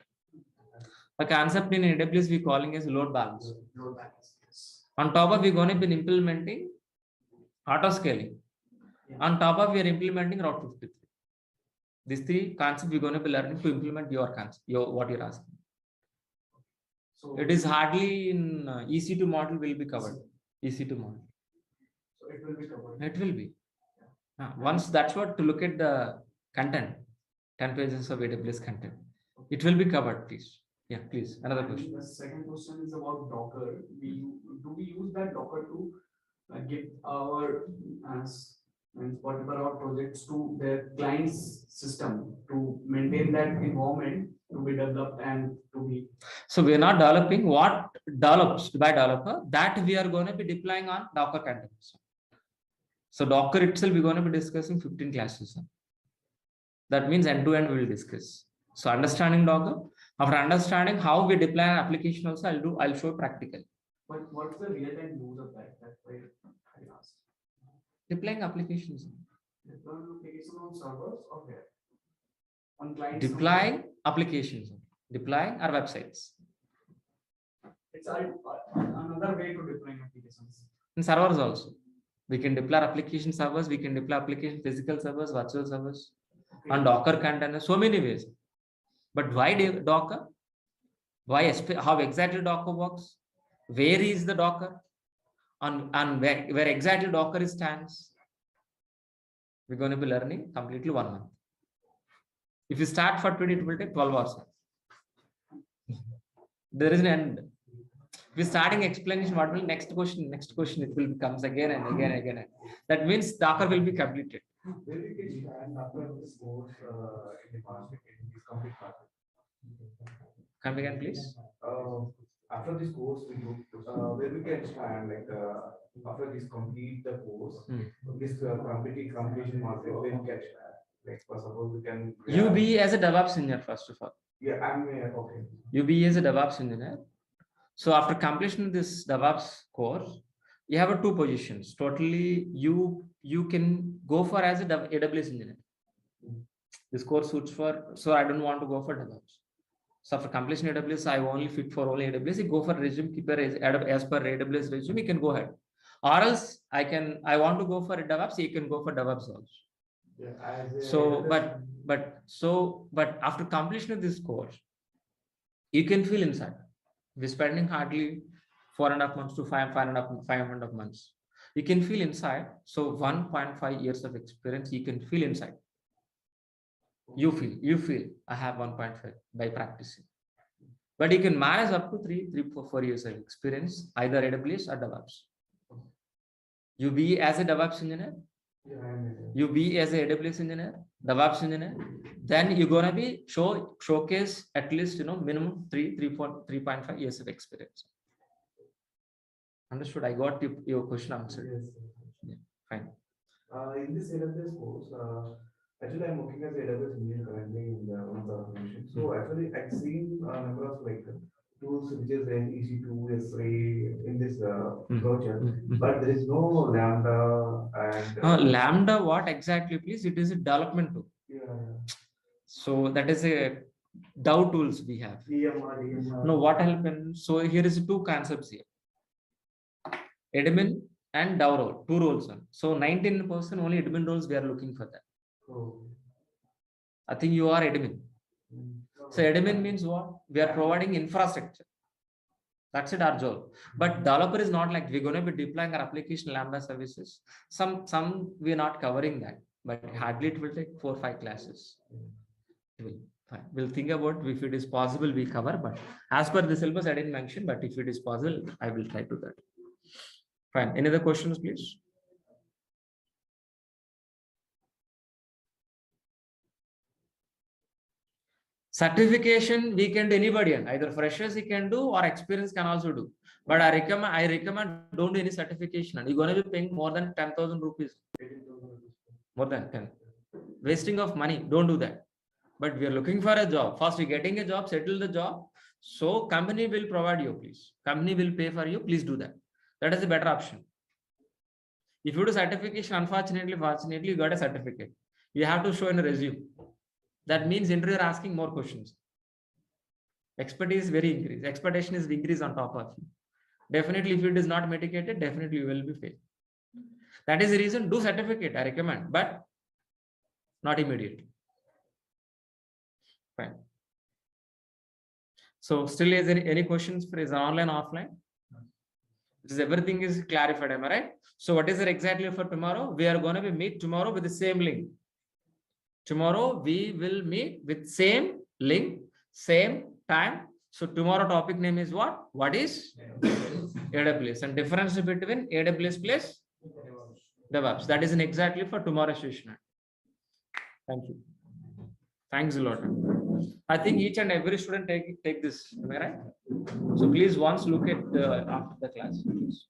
A concept in AWS we calling as load balance. Load balance. Yes. On top of we're going to be implementing auto scaling. Yeah. On top of we are implementing Route 53. These three concepts we're going to be learning to implement your concept, what you're asking. So it is hardly in EC2 model will be covered. EC2 model. So it will be covered. It will be. Once that's what to look at the content, 10 pages of AWS content. It will be covered, please. Yeah, please. Another question. The second question is about Docker. Do we use that Docker to give our whatever our projects to their client's system to maintain that environment to be developed and to be. So we are not developing what develops by developer that we are going to be deploying on Docker containers. So Docker itself we're going to be discussing 15 classes. That means end to end we will discuss. So understanding Docker. After understanding how we deploy an application also, I'll show practical. But what's the real-time use of that? That's why I asked. Deploying applications. Deploying application on servers or where? On clients. Deploying applications. Deploying our websites. It's another way to deploy applications. In servers also. We can deploy application servers, we can deploy application physical servers, virtual servers, okay. On Docker containers, so many ways. But why Docker? Why? How exactly Docker works? Where is the Docker? And where exactly Docker stands? We're going to be learning completely 1 month. If you start for 20, it will take 12 hours. There is an end. If you're starting explanation, what will next question? Next question, it will comes again and again and again. That means Docker will be completed. Where we can stand after this course in the past, in complete part. Come again, please. After this course, we do where we can stand like after this complete the course, this completion market, where we can stand. Like for suppose we can. You be as a DevOps engineer first of all. Yeah, I'm okay. You be as a DevOps engineer. So after completion of this DevOps course, you have two positions. Totally, you can go for as a AWS engineer. This course suits for, so I don't want to go for DevOps. So after completion AWS, I only fit for only AWS. You go for resume keeper as per AWS resume, you can go ahead. Or else I want to go for a DevOps, you can go for DevOps also. Yeah, so but after completion of this course, you can feel inside. We're spending hardly 4.5 months to 5.5 months. You can feel inside. So 1.5 years of experience, you can feel inside. You feel I have 1.5 by practicing. But you can manage up to 4 years of experience, either AWS or DevOps. You be as a DevOps engineer, you be as a AWS engineer, DevOps engineer, then you're gonna be showcase at least minimum 3.5 years of experience. Understood? I got your question answered. Yes. Yeah, fine. In this AWS course, actually I'm working as AWS engineer currently in one of the organizations. So actually I've seen a number of like tools which is in EC2, S3 in this project, but there is no Lambda and Lambda. What exactly, please? It is a development tool. Yeah. So that is a DAO tools we have. EMR. No, what happens? So here is two concepts here. Admin and dev role, two roles. So 19% only admin roles we are looking for that. Oh. I think you are admin. So admin means what? We are providing infrastructure. That's it, our job. But developer is not like we're going to be deploying our application Lambda services. Some we're not covering that, but hardly it will take 4-5 classes. Fine. We'll think about if it is possible, we cover, but as per the syllabus, I didn't mention, but if it is possible, I will try to that. Fine. Any other questions, please? Certification we can do anybody, and either freshers he can do or experience can also do. But I recommend don't do any certification. And you're going to be paying more than 10,000 rupees. More than 10. Wasting of money. Don't do that. But we are looking for a job. First, you're getting a job, settle the job. So company will provide you, please. Company will pay for you. Please do that. That is a better option. If you do certification, unfortunately, fortunately, you got a certificate. You have to show in a resume. That means interviewer asking more questions. Expertise is very increased. Expectation is increased on top of you. Definitely, if it is not mitigated, definitely you will be failed. That is the reason, do certificate, I recommend, but not immediately. Fine. So still is there any questions for is online, offline? This everything is clarified, am I right? So what is it exactly for tomorrow? We are going to be meet tomorrow with the same link. Tomorrow we will meet with same link, same time. So tomorrow topic name is what? What is AWS and difference between AWS plus DevOps. That is exactly for tomorrow's session. Thank you. Thanks a lot. I think each and every student take this. Am I right? So please once look at after the class. Please.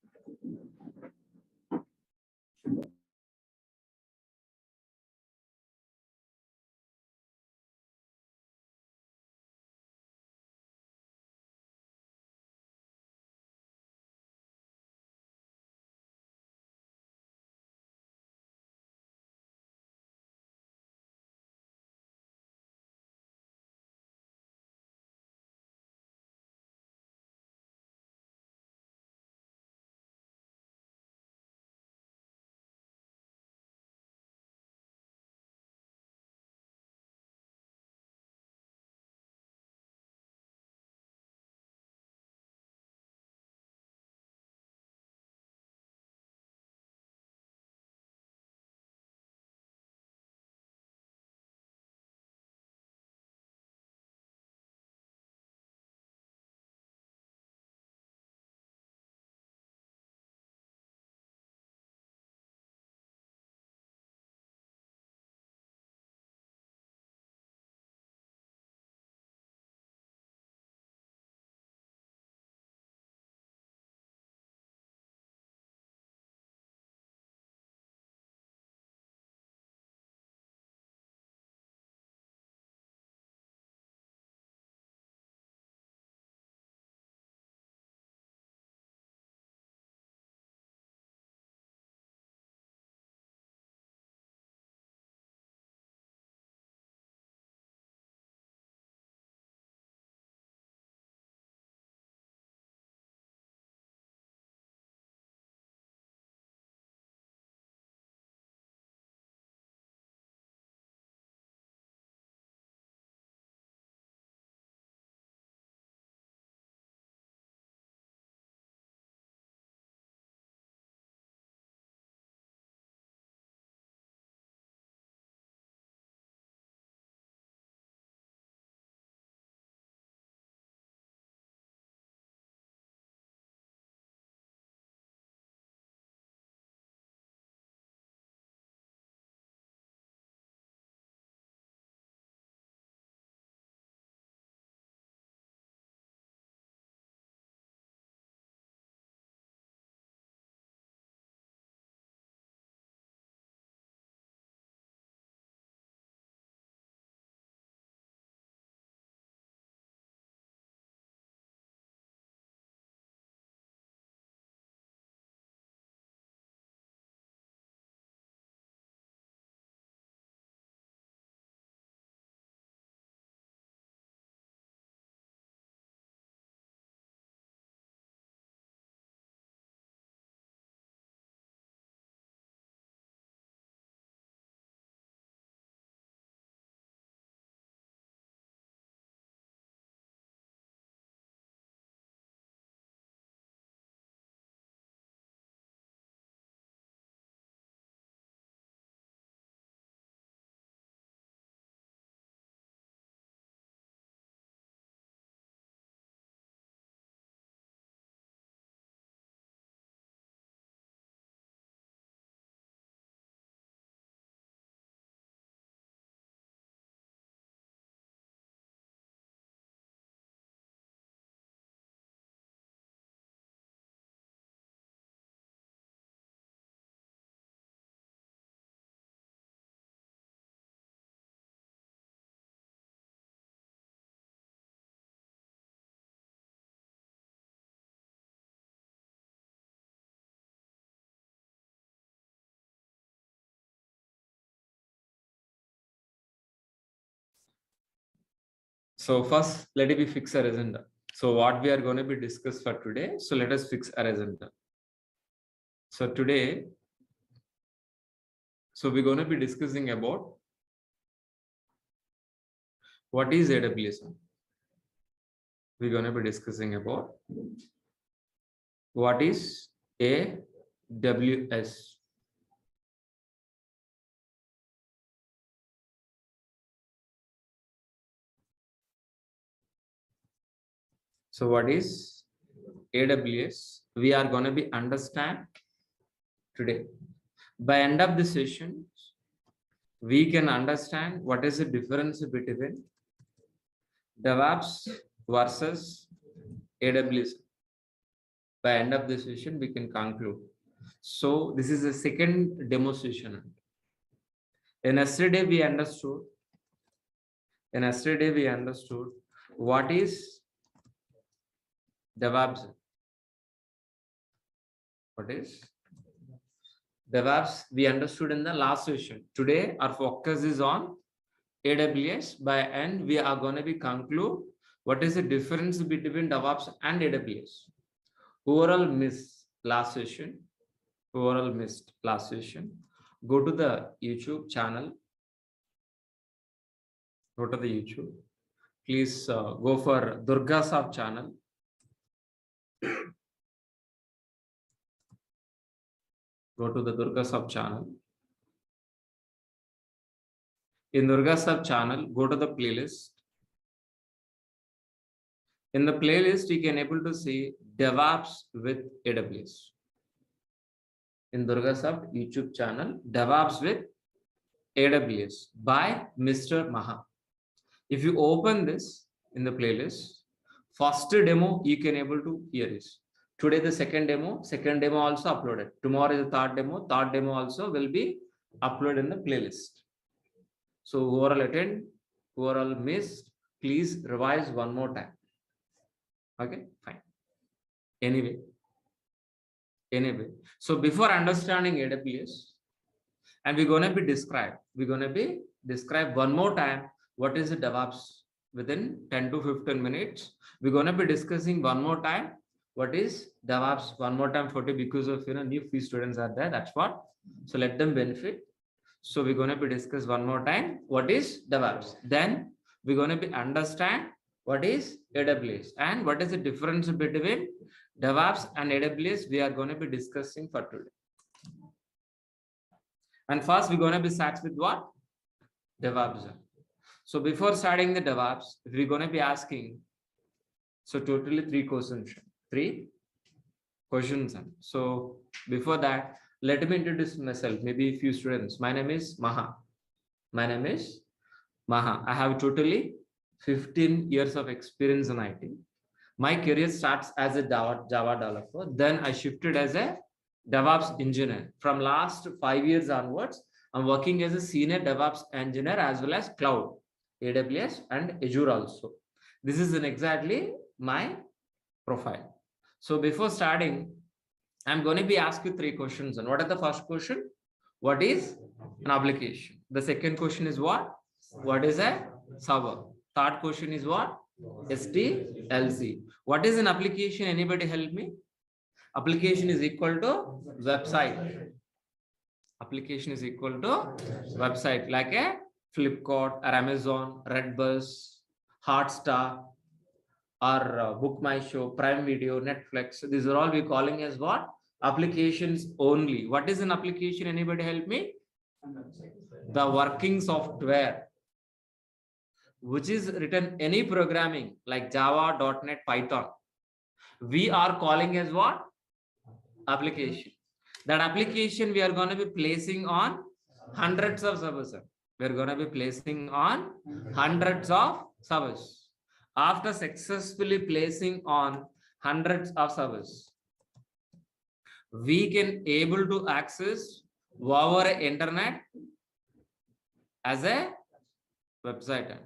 So first, let me fix our agenda. So what we are going to be discussed for today. So let us fix our agenda. So today, so we're going to be discussing about what is AWS. We're going to be discussing about what is AWS. So what is AWS? We are going to be understand today. By end of the session, we can understand what is the difference between DEVOPS versus AWS. By end of the session, we can conclude. So this is the second demo session. In yesterday we understood. What is DEVOPS. What is DEVOPS? We understood in the last session. Today our focus is on AWS. By end we are going to be conclude what is the difference between DEVOPS and AWS. Overall missed last session. Go to the YouTube channel. Go to the YouTube. Please go for Durga Sub channel. Go to the Durga Sub channel. In Durga Sub channel, go to the playlist. In the playlist, you can able to see DEVOPS with AWS. In Durga Sub YouTube channel, DEVOPS with AWS by Mr. Maha. If you open this in the playlist, first demo you can able to hear is. Today the second demo also uploaded. Tomorrow is the third demo also will be uploaded in the playlist. So whoever attend, whoever missed, please revise one more time. Okay, fine. Anyway, so before understanding AWS, and we're going to be describe one more time what is the DEVOPS within 10 to 15 minutes. We're going to be discussing one more time what is DEVOPS one more time for you, because of new few students are there. That's what. So let them benefit. So we're going to be discuss one more time what is DEVOPS. Then we're going to be understand what is AWS and what is the difference between DEVOPS and AWS. We are going to be discussing for today. And first we're going to be start with what? DEVOPS. So before starting the DEVOPS, we're going to be asking, so totally three questions. So before that, let me introduce myself, maybe a few students. My name is Maha. I have totally 15 years of experience in IT. My career starts as a Java developer. Then I shifted as a DevOps engineer. From last 5 years onwards, I'm working as a senior DevOps engineer as well as cloud, AWS and Azure also. This is exactly my profile. So before starting, I'm going to be asked you 3 questions. And what are the first question? What is an application? The second question is what? What is a server? Third question is what? SDLC. What is an application? Anybody help me? Application is equal to website. Application is equal to website, like a Flipkart or Amazon, Redbus, Hotstar, or Book My Show, Prime Video, Netflix. These are all we calling as what? Applications only. What is an application? Anybody help me? The working software which is written any programming like Java, .NET, Python. We are calling as what? Application. That application we are going to be placing on hundreds of servers. We are going to be placing on hundreds of servers. After successfully placing on hundreds of servers, we can able to access over internet as a website.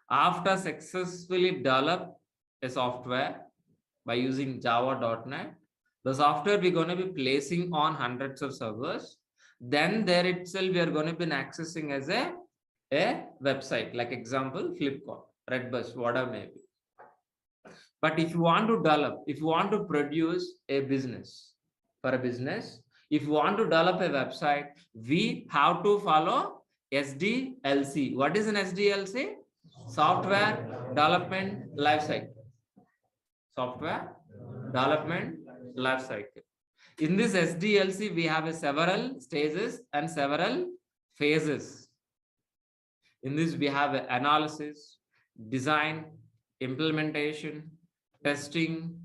After successfully develop a software by using Java, .NET, the software we're going to be placing on hundreds of servers. Then there itself we are going to be accessing as a website, like example Flipkart. red bus, whatever may be. But if you want to develop, if you want to produce a business, for a business, if you want to develop a website, we have to follow SDLC. What is an SDLC? Software Development Lifecycle. Software Development Lifecycle. In this SDLC, we have several stages and several phases. In this, we have analysis, design, implementation, testing,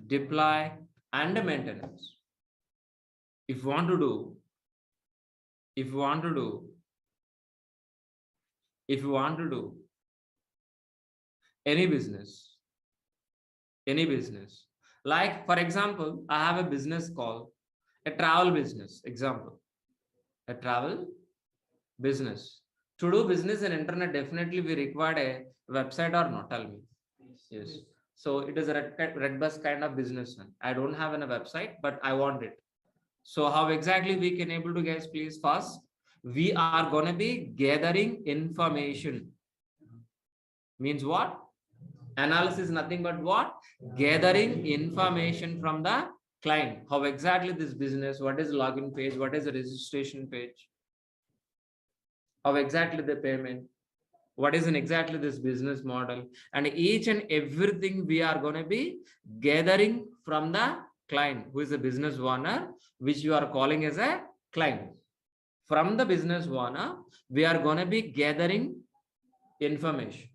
deploy, and maintenance. If you want to do any business, like for example, I have a business called a travel business, example, a travel business. To do business in internet, definitely we require a website or not, tell me. Yes. So it is a red bus kind of business. I don't have a website, but I want it. So how exactly we can able to guess, please? First, we are going to be gathering information. Means what? Analysis is nothing but what? Gathering information from the client. How exactly this business, what is the login page, what is the registration page, how exactly the payment, what is in exactly this business model, and each and everything we are going to be gathering from the client, who is a business owner, which you are calling as a client. From the business owner, we are going to be gathering information.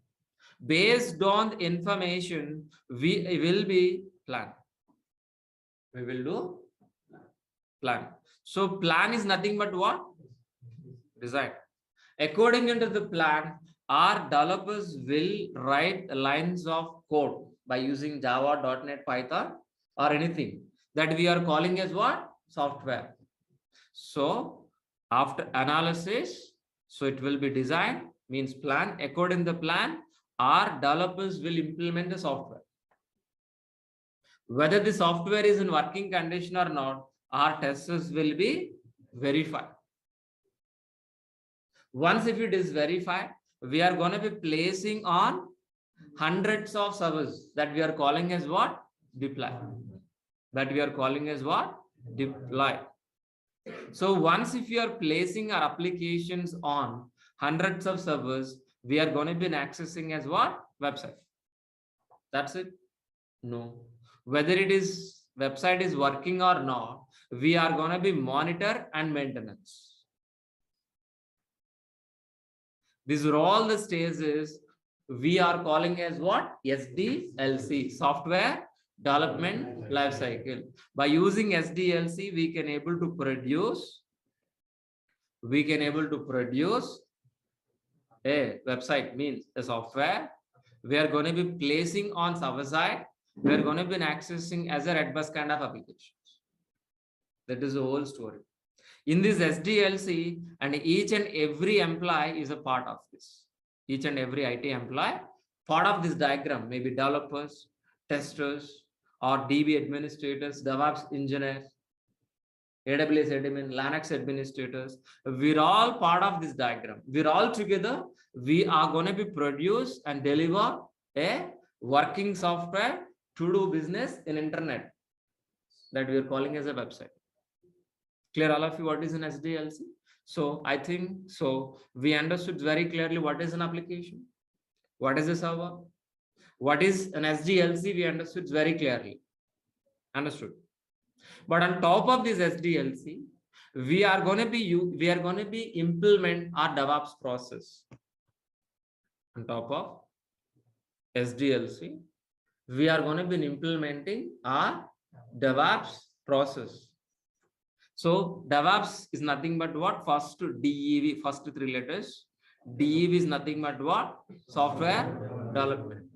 Based on the information, we will be plan. We will do plan. So plan is nothing but what? Design. According to the plan, our developers will write lines of code by using Java, .NET, Python, or anything that we are calling as what? Software. So after analysis, so it will be design, means plan. According to the plan, our developers will implement the software. Whether the software is in working condition or not, our testers will be verified. Once if it is verified, we are going to be placing on hundreds of servers that we are calling as what? Deploy. That we are calling as what? Deploy. So once if you are placing our applications on hundreds of servers, we are going to be accessing as what? Website. That's it? No. Whether it is website is working or not, we are going to be monitor and maintenance. These are all the stages we are calling as what? SDLC, Software Development Lifecycle. By using SDLC, we can able to produce a website, means a software. We are going to be placing on server side. We are going to be accessing as a red bus kind of applications. That is the whole story. In this SDLC, and each and every employee is a part of this. Each and every IT employee, part of this diagram, maybe developers, testers, or DB administrators, DevOps engineers, AWS admin, Linux administrators. We're all part of this diagram. We're all together. We are going to be produce and deliver a working software to do business in internet that we are calling as a website. Clear all of you what is an SDLC? So I think so we understood very clearly what is an application, what is a server, what is an SDLC. We understood very clearly. Understood. But on top of this SDLC, we are going to be implement our DevOps process. On top of SDLC, we are going to be implementing our DevOps process. So DevOps is nothing but what? First DEV, first three letters. DEV is nothing but what? Software development.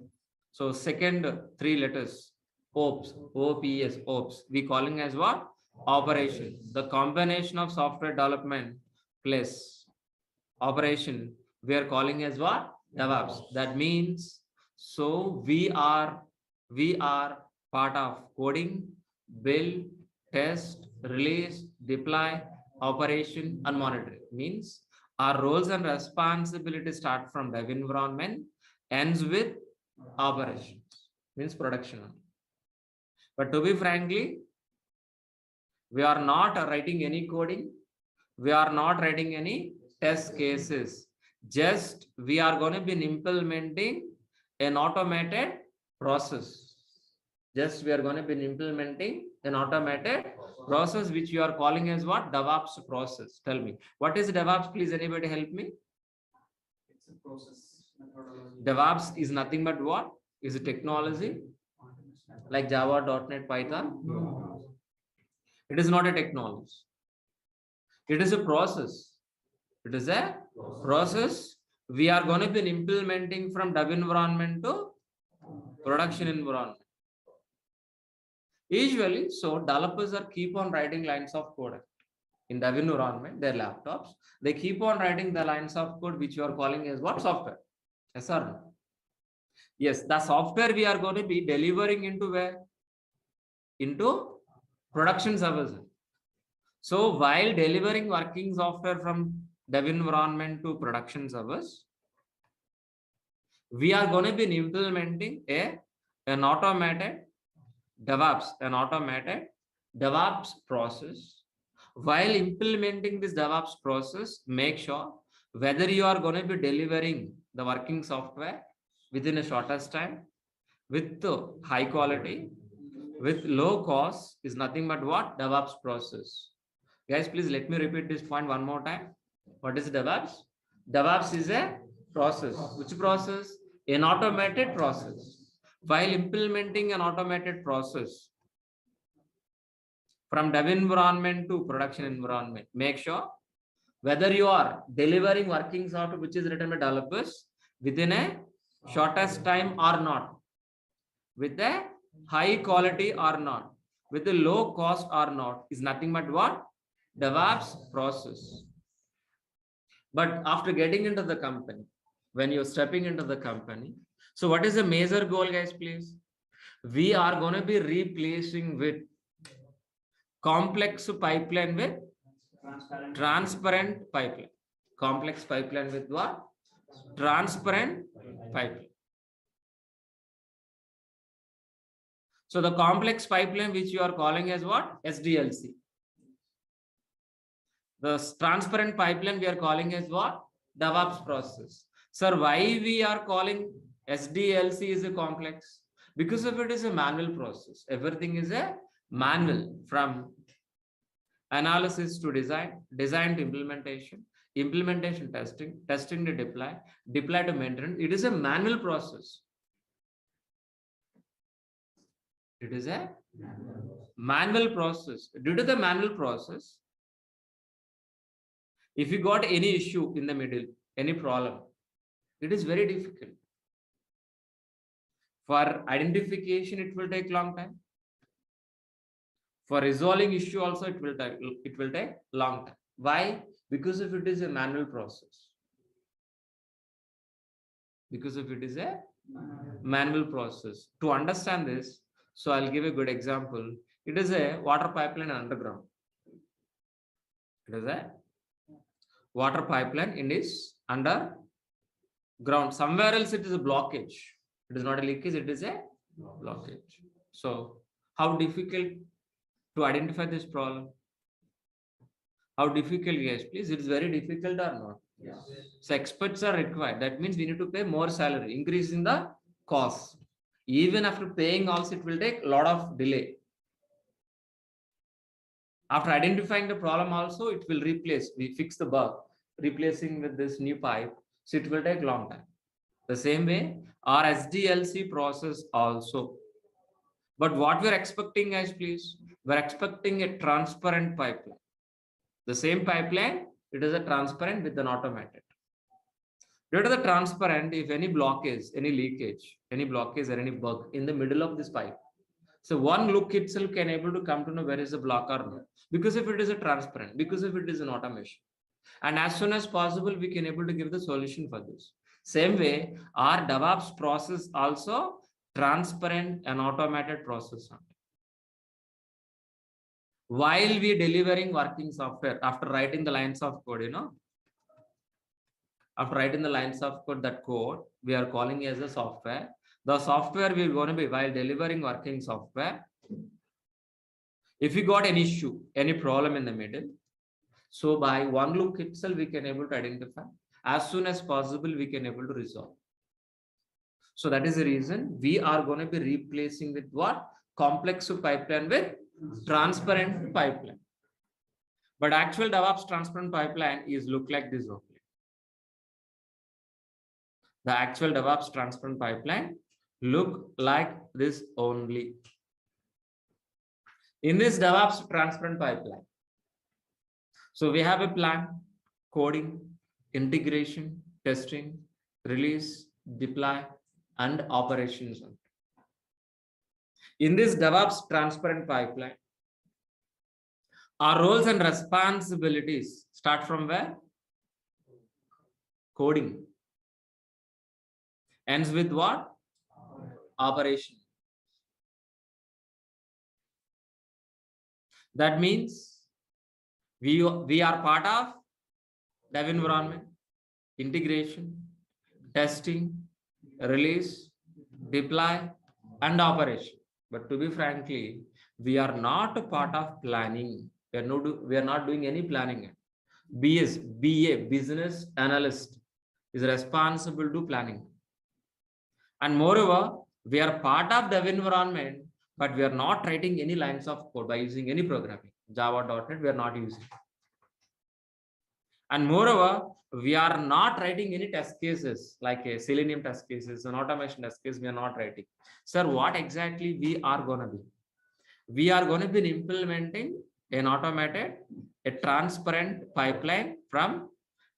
So second three letters, OPS, OPS, OPS. We calling as what? Operation. The combination of software development plus operation, we are calling as what? DevOps. That means, so we are part of coding, build, test, release, deploy, operation, and monitoring. Means our roles and responsibilities start from dev environment, ends with operations, means production. But to be frankly, we are not writing any coding. We are not writing any test cases. Just we are going to be implementing an automated process. Just we are going to be implementing an automated process, which you are calling as what? DEVOPS process. Tell me, what is DEVOPS? Please, anybody help me? It's a process methodology. DEVOPS is nothing but what? Is a technology like Java, .NET, Python? No. It is not a technology. It is a process. It is a process. We are going to be implementing from dev environment to production environment. Usually, so developers are keep on writing lines of code in dev environment, their laptops. They keep on writing the lines of code which you are calling as what? Software. Yes or no? Yes, the software we are going to be delivering into where? Into production servers. So while delivering working software from dev environment to production servers, we are going to be implementing an automated DEVOPS process. While implementing this DEVOPS process, make sure whether you are going to be delivering the working software within a shortest time, with high quality, with low cost, is nothing but what? DEVOPS process. Guys, please let me repeat this point one more time. What is DEVOPS? DEVOPS is a process. Which process? An automated process. While implementing an automated process from dev environment to production environment, make sure whether you are delivering working software which is written by developers within a shortest time or not, with a high quality or not, with a low cost or not, is nothing but what? DEVOPS process. But after getting into the company, when you're stepping into the company, so what is the major goal, guys, please? We are going to be replacing with complex pipeline with transparent pipeline. Complex pipeline with what? Transparent pipeline. So the complex pipeline which you are calling as what? SDLC. The transparent pipeline we are calling as what? DEVOPS process. Sir, why we are calling SDLC is a complex? Because of it is a manual process. Everything is a manual, from analysis to design, design to implementation, implementation testing, testing to deploy, deploy to maintenance. It is a manual process. It is a manual process. Due to the manual process, if you got any issue in the middle, any problem, it is very difficult. For identification, it will take long time. For resolving issue also, it will take long time. Why? Because if it is a manual process. Because if it is a manual process. To understand this, so I'll give a good example. It is a water pipeline underground. It is a water pipeline in this underground. Somewhere else it is a blockage. It is not a leakage, it is a blockage. So how difficult to identify this problem? How difficult, guys, please? It is very difficult or not? Yes. So experts are required. That means we need to pay more salary, increase in the cost. Even after paying also, it will take a lot of delay. After identifying the problem also, it will replace. We fix the bug, replacing with this new pipe. So it will take a long time. The same way, our SDLC process also. But what we're expecting, guys, please, we're expecting a transparent pipeline. The same pipeline, it is a transparent with an automated. Due to the transparent, if any blockage, any leakage, any blockage or any bug in the middle of this pipe, so one look itself can able to come to know where is the block or not. Because if it is a transparent, because if it is an automation. And as soon as possible, we can able to give the solution for this. Same way, our DEVOPS process also transparent and automated process. While we delivering working software, after writing the lines of code, After writing the lines of code, that code we are calling as a software. The software will going to be, while delivering working software, if you got any issue, any problem in the middle, so by one look itself, we can able to identify. As soon as possible, we can able to resolve. So that is the reason we are going to be replacing with what? Complex pipeline with transparent pipeline. But actual DevOps transparent pipeline is look like this only. The actual DevOps transparent pipeline look like this only. In this DevOps transparent pipeline, so we have a plan, coding, integration, testing, release, deploy, and operations. In this DevOps transparent pipeline, our roles and responsibilities start from where? Coding. Ends with what? Operation. That means we are part of dev environment, integration, testing, release, deploy, and operation. But to be frankly, we are not a part of planning. We are not doing any planning. BA, business analyst, is responsible to planning. And moreover, we are part of dev environment, but we are not writing any lines of code by using any programming. Java.NET, we are not using. And moreover, we are not writing any test cases like a Selenium test cases, an automation test case, we are not writing. Sir, what exactly we are going to be? We are going to be implementing an automated, a transparent pipeline from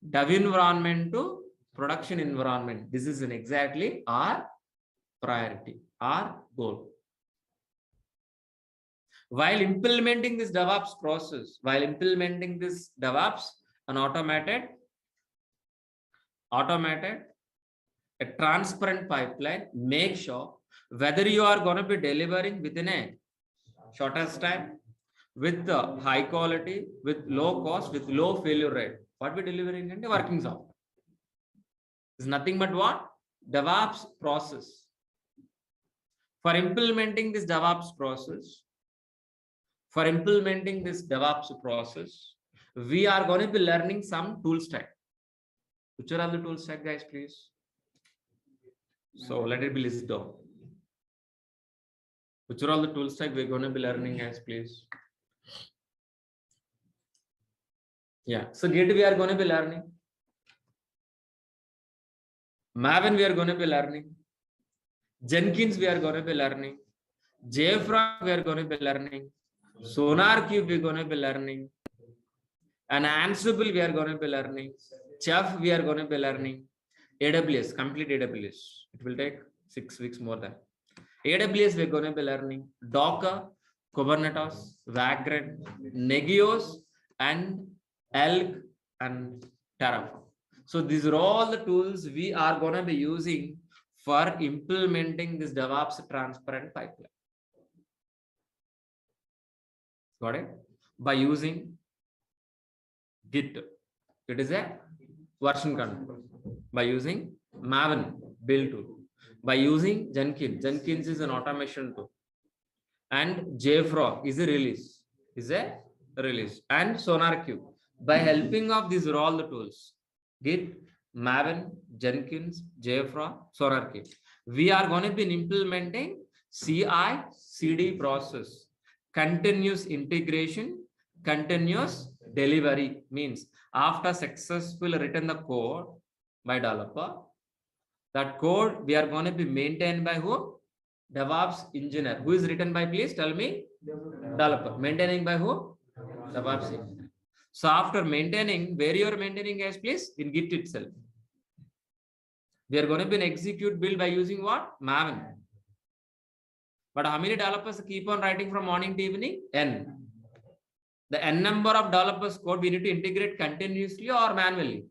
dev environment to production environment. This is exactly our priority, our goal. While implementing this DevOps process, an automated, a transparent pipeline, make sure whether you are going to be delivering within a shortest time, with high quality, with low cost, with low failure rate. What we're delivering in the working software is nothing but what? DevOps process. For implementing this DevOps process, we are going to be learning some tool stack. Which are all the tool stack, guys, please? So let it be listed down. Which are all the tool stack we're going to be learning, guys, please? Yeah, so Git we are going to be learning. Maven we are going to be learning. Jenkins we are going to be learning. JFrog we are going to be learning. SonarQube we are going to be learning. And Ansible we are going to be learning. Chef we are going to be learning. AWS, complete AWS. It will take 6 weeks more than. AWS we're going to be learning. Docker, Kubernetes, Vagrant, Negios, and Elk, and Terraform. So these are all the tools we are going to be using for implementing this DevOps transparent pipeline. Got it? By using Git. It is a version control. By using Maven build tool. By using Jenkins. Jenkins is an automation tool. And JFrog is a release. And SonarQube. By helping of these are all the tools. Git, Maven, Jenkins, JFrog, SonarQube. We are going to be implementing CI/CD process. Continuous integration, continuous delivery means after successful written the code by developer, that code we are going to be maintained by who? DevOps engineer. Who is written by? Please tell me. Developer. Maintaining by who? DevOps engineer. So after maintaining, where you are maintaining, guys, please? In Git itself. We are going to be an execute build by using what? Maven. But how many developers keep on writing from morning to evening? N. The N number of developers code we need to integrate continuously or manually?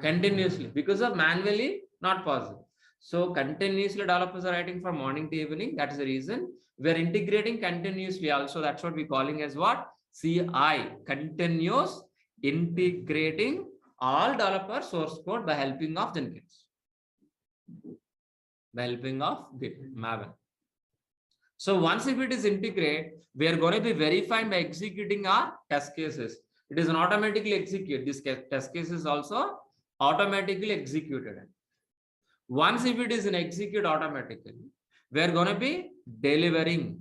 Continuously. Because of manually, not possible. So continuously developers are writing from morning to evening. That is the reason we are integrating continuously also. That's what we're calling as what? CI, continuous integrating all developer source code by helping of Jenkins, by helping of Git, Maven. So once if it is integrated, we are going to be verifying by executing our test cases. It is an automatically execute. This test case is also automatically executed. Once if it is in execute automatically, we are going to be delivering.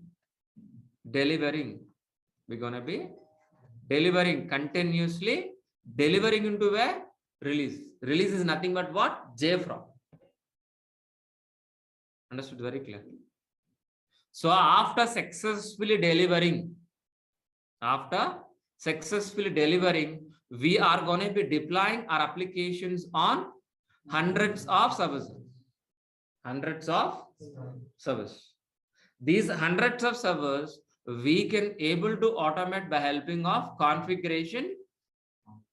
We're going to be delivering continuously, delivering into a release. Release is nothing but what? JFrog. Understood very clearly. So after successfully delivering, we are going to be deploying our applications on hundreds of services. These hundreds of servers we can able to automate by helping of configuration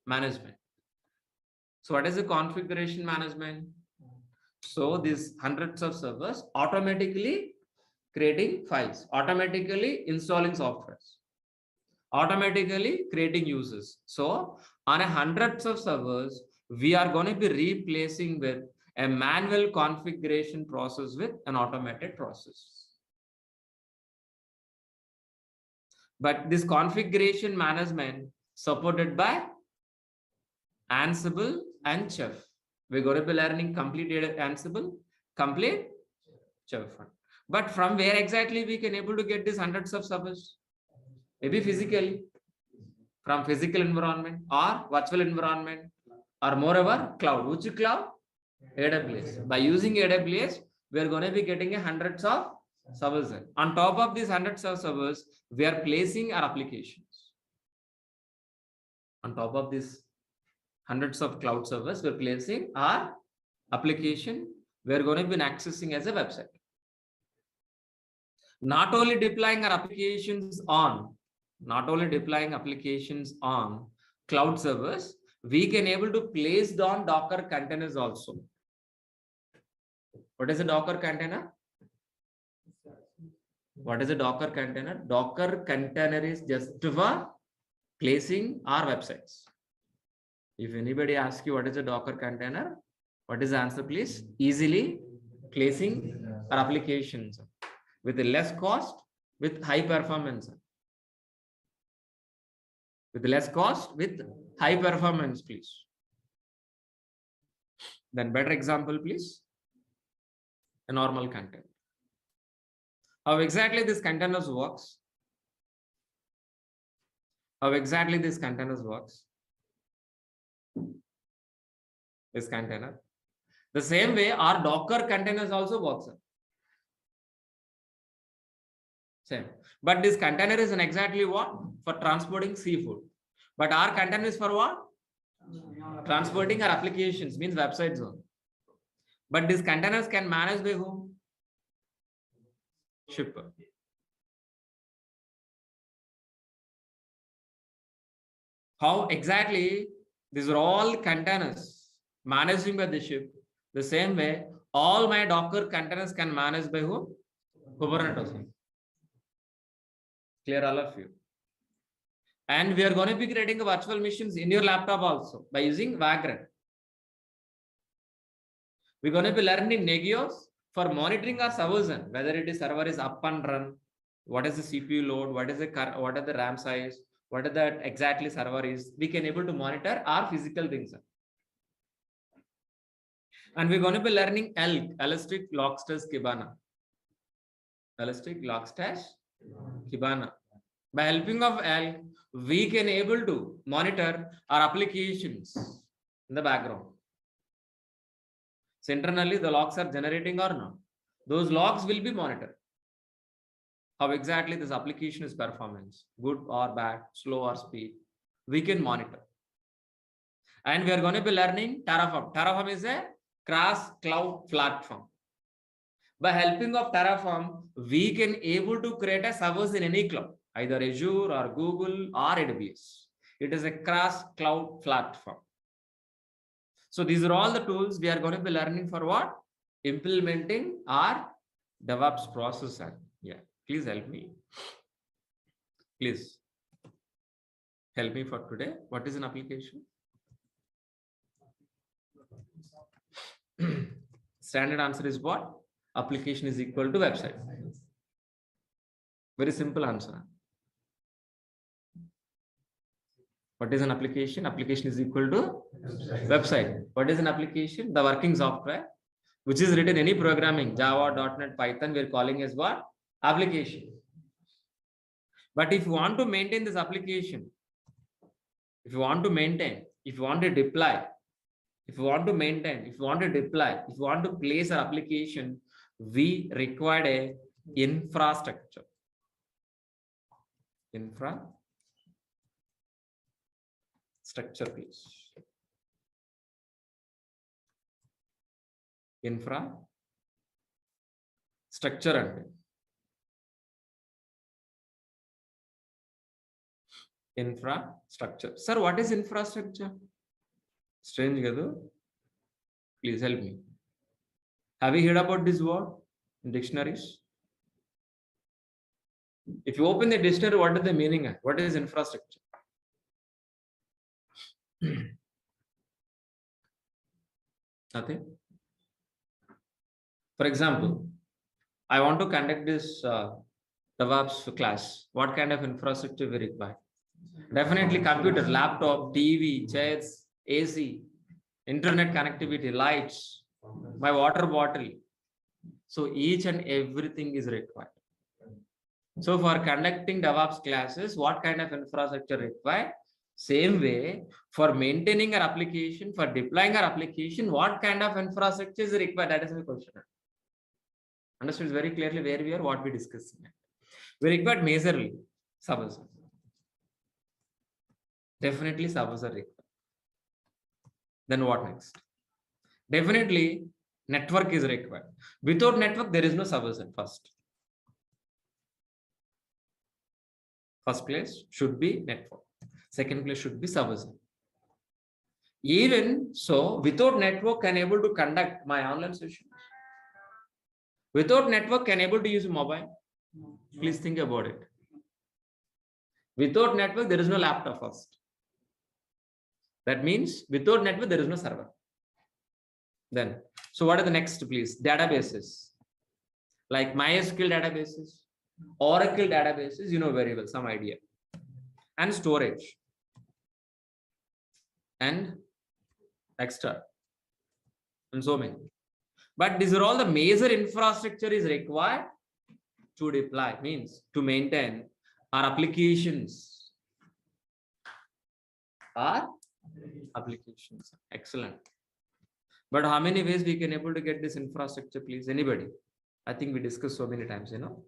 management. So what is the configuration management? So these hundreds of servers automatically creating files, automatically installing softwares, automatically creating users. So on a hundreds of servers, we are going to be replacing with a manual configuration process with an automated process. But this configuration management supported by Ansible and Chef. We're going to be learning complete Ansible, complete Chef. But from where exactly we can able to get these hundreds of servers? Maybe physically, from physical environment or virtual environment, or moreover cloud. Which cloud? AWS. By using AWS, we are going to be getting hundreds of servers. On top of these hundreds of servers, we are placing our applications. On top of these hundreds of cloud servers, we're placing our application. We're going to be accessing as a website. Not only deploying our applications on, cloud servers, we can able to place down Docker containers also. What is a Docker container? What is a Docker container? Docker container is just for placing our websites. If anybody asks you what is a Docker container, what is the answer, please? Easily placing our applications with less cost, with high performance. With less cost, with high performance, please. Then better example, please. A normal container. How exactly this containers works? This container. The same way our Docker containers also works. Same. But this container is exactly what? For transporting seafood. But our container is for what? Transporting our applications, means website zone. But these containers can manage by whom? Shipper. How exactly these are all containers managing by the ship. The same way, all my Docker containers can manage by whom? Kubernetes. Clear, all of you? And we are going to be creating a virtual machines in your laptop also by using Vagrant. We're going to be learning Nagios for monitoring our servers, whether it is server is up and run, what is the CPU load, what are the RAM size, what are the exactly server is. We can able to monitor our physical things. And we're going to be learning ELK, Elastic Logstash Kibana. Elastic Logstash Kibana. By helping of ELK, we can able to monitor our applications in the background. So internally, the logs are generating or not. Those logs will be monitored. How exactly this application is performance, good or bad, slow or speed, we can monitor. And we are going to be learning Terraform. Terraform is a cross cloud platform. By helping of Terraform, we can able to create a servers in any cloud, either Azure or Google or AWS. It is a cross cloud platform. So these are all the tools we are going to be learning for what? Implementing our DevOps process. Yeah, please help me. Please help me for today. What is an application? Standard answer is what? Application is equal to website. Very simple answer. What is an application? Application is equal to website. What is an application? The working software, which is written any programming, Java, .NET, Python, we're calling as what? Application. But if you want to maintain this application, if you want to maintain, if you want to deploy, if you want to maintain, if you want to deploy, if you want to place an application, we require a infrastructure. Infrastructure, please. Infrastructure and infrastructure. Sir, what is infrastructure? Strange, Gadu. Please help me. Have you heard about this word in dictionaries? If you open the dictionary, what is the meaning? What is infrastructure? Nothing. For example, I want to conduct this DEVOPS class. What kind of infrastructure we require? Definitely computer, laptop, TV, chairs, AC, internet connectivity, lights, my water bottle. So each and everything is required. So for conducting DEVOPS classes, what kind of infrastructure required? Same way, for maintaining our application, for deploying our application, what kind of infrastructure is required? That is my question. Understood very clearly where we are, what we discussed. We required majorly servers. Definitely servers are required. Then what next? Definitely network is required. Without network, there is no servers at first. First place should be network. Second place should be servers. Even so, without network, can able to conduct my online sessions. Without network, can able to use mobile. Please think about it. Without network, there is no laptop first. That means without network, there is no server. Then, so what are the next, please? Databases. Like MySQL databases, Oracle databases, you know very well, some idea. And storage. And extra. And so many. But these are all the major infrastructure is required to deploy, means to maintain our applications. Our applications. Excellent. But how many ways we can able to get this infrastructure, please? Anybody? I think we discussed so many times, you know.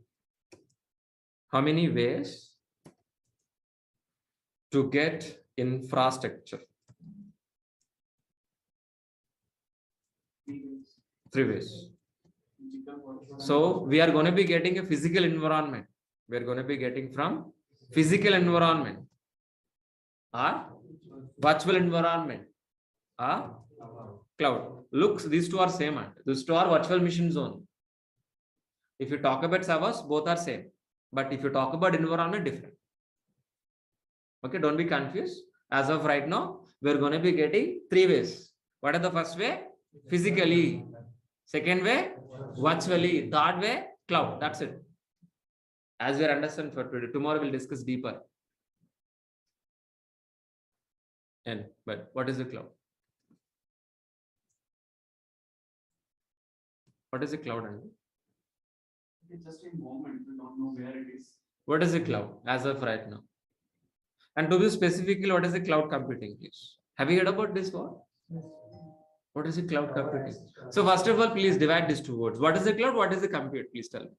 How many ways to get infrastructure? 3 ways. So we are going to be getting a physical environment. We are going to be getting from physical environment or virtual environment or cloud. Looks, these two are same. These two are virtual machine zone. If you talk about servers, both are same. But if you talk about environment, different. Okay, don't be confused. As of right now, we're going to be getting 3 ways. What is the first way? Physically. Second way, virtually. Third way, cloud. That's it. As we understand for today. Tomorrow we'll discuss deeper. And but what is the cloud? What is the cloud? It's just a moment. We don't know where it is. What is the cloud as of right now? And to be specifically, what is the cloud computing, please? Have you heard about this word? What is the cloud computing? So first of all, please divide these 2 words. What is the cloud? What is the compute? Please tell me.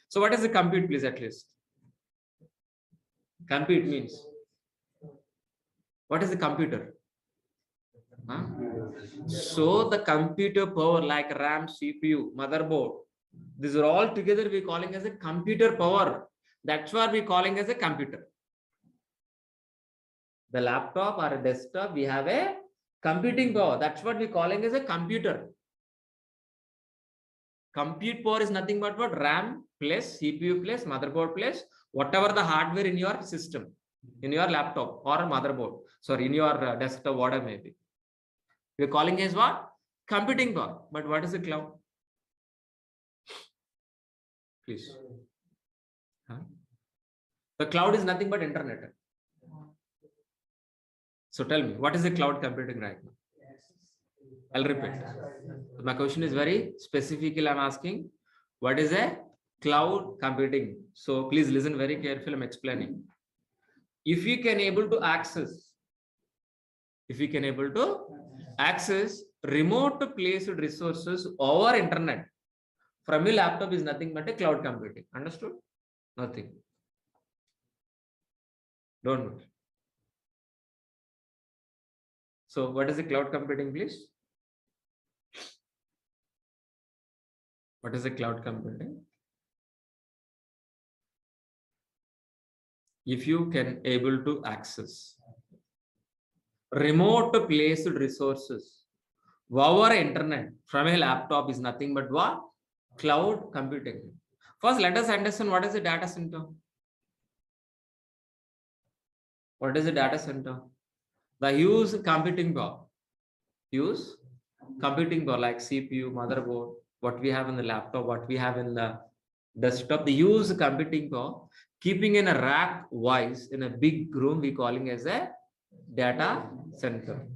So what is the compute, please, at least? Compute means, what is the computer? Huh? So the computer power like RAM, CPU, motherboard, these are all together we calling as a computer power. That's what we calling as a computer. The laptop or a desktop, we have a computing power. That's what we calling as a computer. Compute power is nothing but what? RAM plus CPU plus motherboard plus whatever the hardware in your system, in your laptop or motherboard. Sorry, in your desktop, whatever may be. We are calling as what? Computing power. But what is the cloud? Please. Huh? The cloud is nothing but internet. So tell me, what is the cloud computing right now? I'll repeat. My question is very specifically. I'm asking, what is a cloud computing? So please listen very carefully. I'm explaining. If you can able to access, remote placed resources over internet from your laptop is nothing but a cloud computing. Understood? Nothing. Don't worry. So what is the cloud computing, please? What is the cloud computing? If you can able to access remote placed resources over internet from a laptop is nothing but what? Cloud computing. First, let us understand what is a data center. What is a data center? The huge computing power. Use computing power like CPU, motherboard, what we have in the laptop, what we have in the desktop. The use computing power, keeping in a rack wise in a big room, we calling as a data center.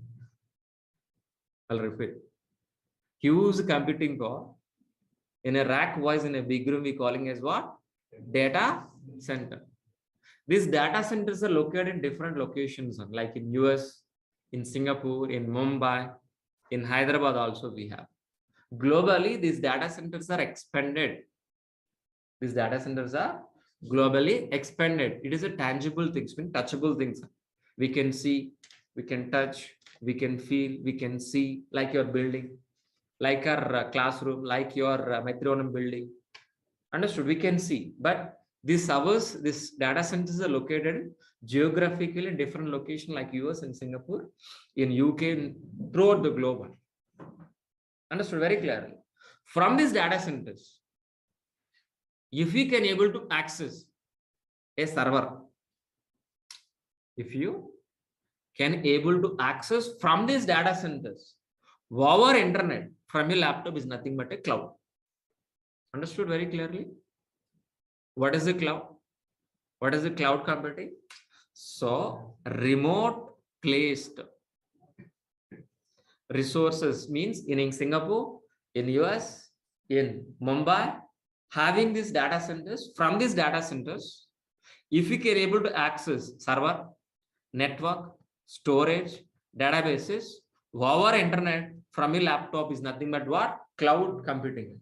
I'll repeat. Use computing power in a rack wise in a big room, we calling as what? Data center. These data centers are located in different locations, like in US, in Singapore, in Mumbai, in Hyderabad also we have. Globally, these data centers are expanded. These data centers are globally expanded. It is a tangible things, touchable things. We can see, we can touch, we can feel, we can see, like your building, like our classroom, like your metronome building. Understood? We can see, but these data centers are located geographically in different locations like US and Singapore, in UK, throughout the globe. Understood very clearly. From these data centers, if we can able to access a server, if you can able to access from these data centers over internet from your laptop is nothing but a cloud. Understood very clearly? What is the cloud? What is the cloud computing? So remote placed resources means in Singapore, in US, in Mumbai, having these data centers. From these data centers, if we can able to access server, network, storage, databases over internet from your laptop is nothing but what? Cloud computing.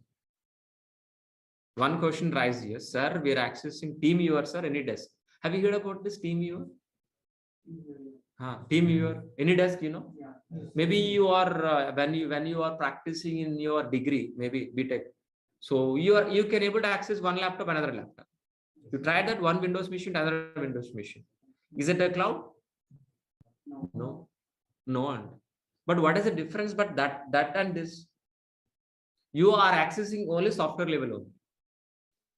One question rises here, sir, we are accessing TeamViewer, sir, any desk. Have you heard about this TeamViewer? TeamViewer, any desk, you know? Yeah. Maybe you are when you are practicing in your degree, maybe BTech. So you can able to access one laptop, another laptop. You try that one Windows machine, another Windows machine. Is it a cloud? No. But what is the difference? But that and this, you are accessing only software level only.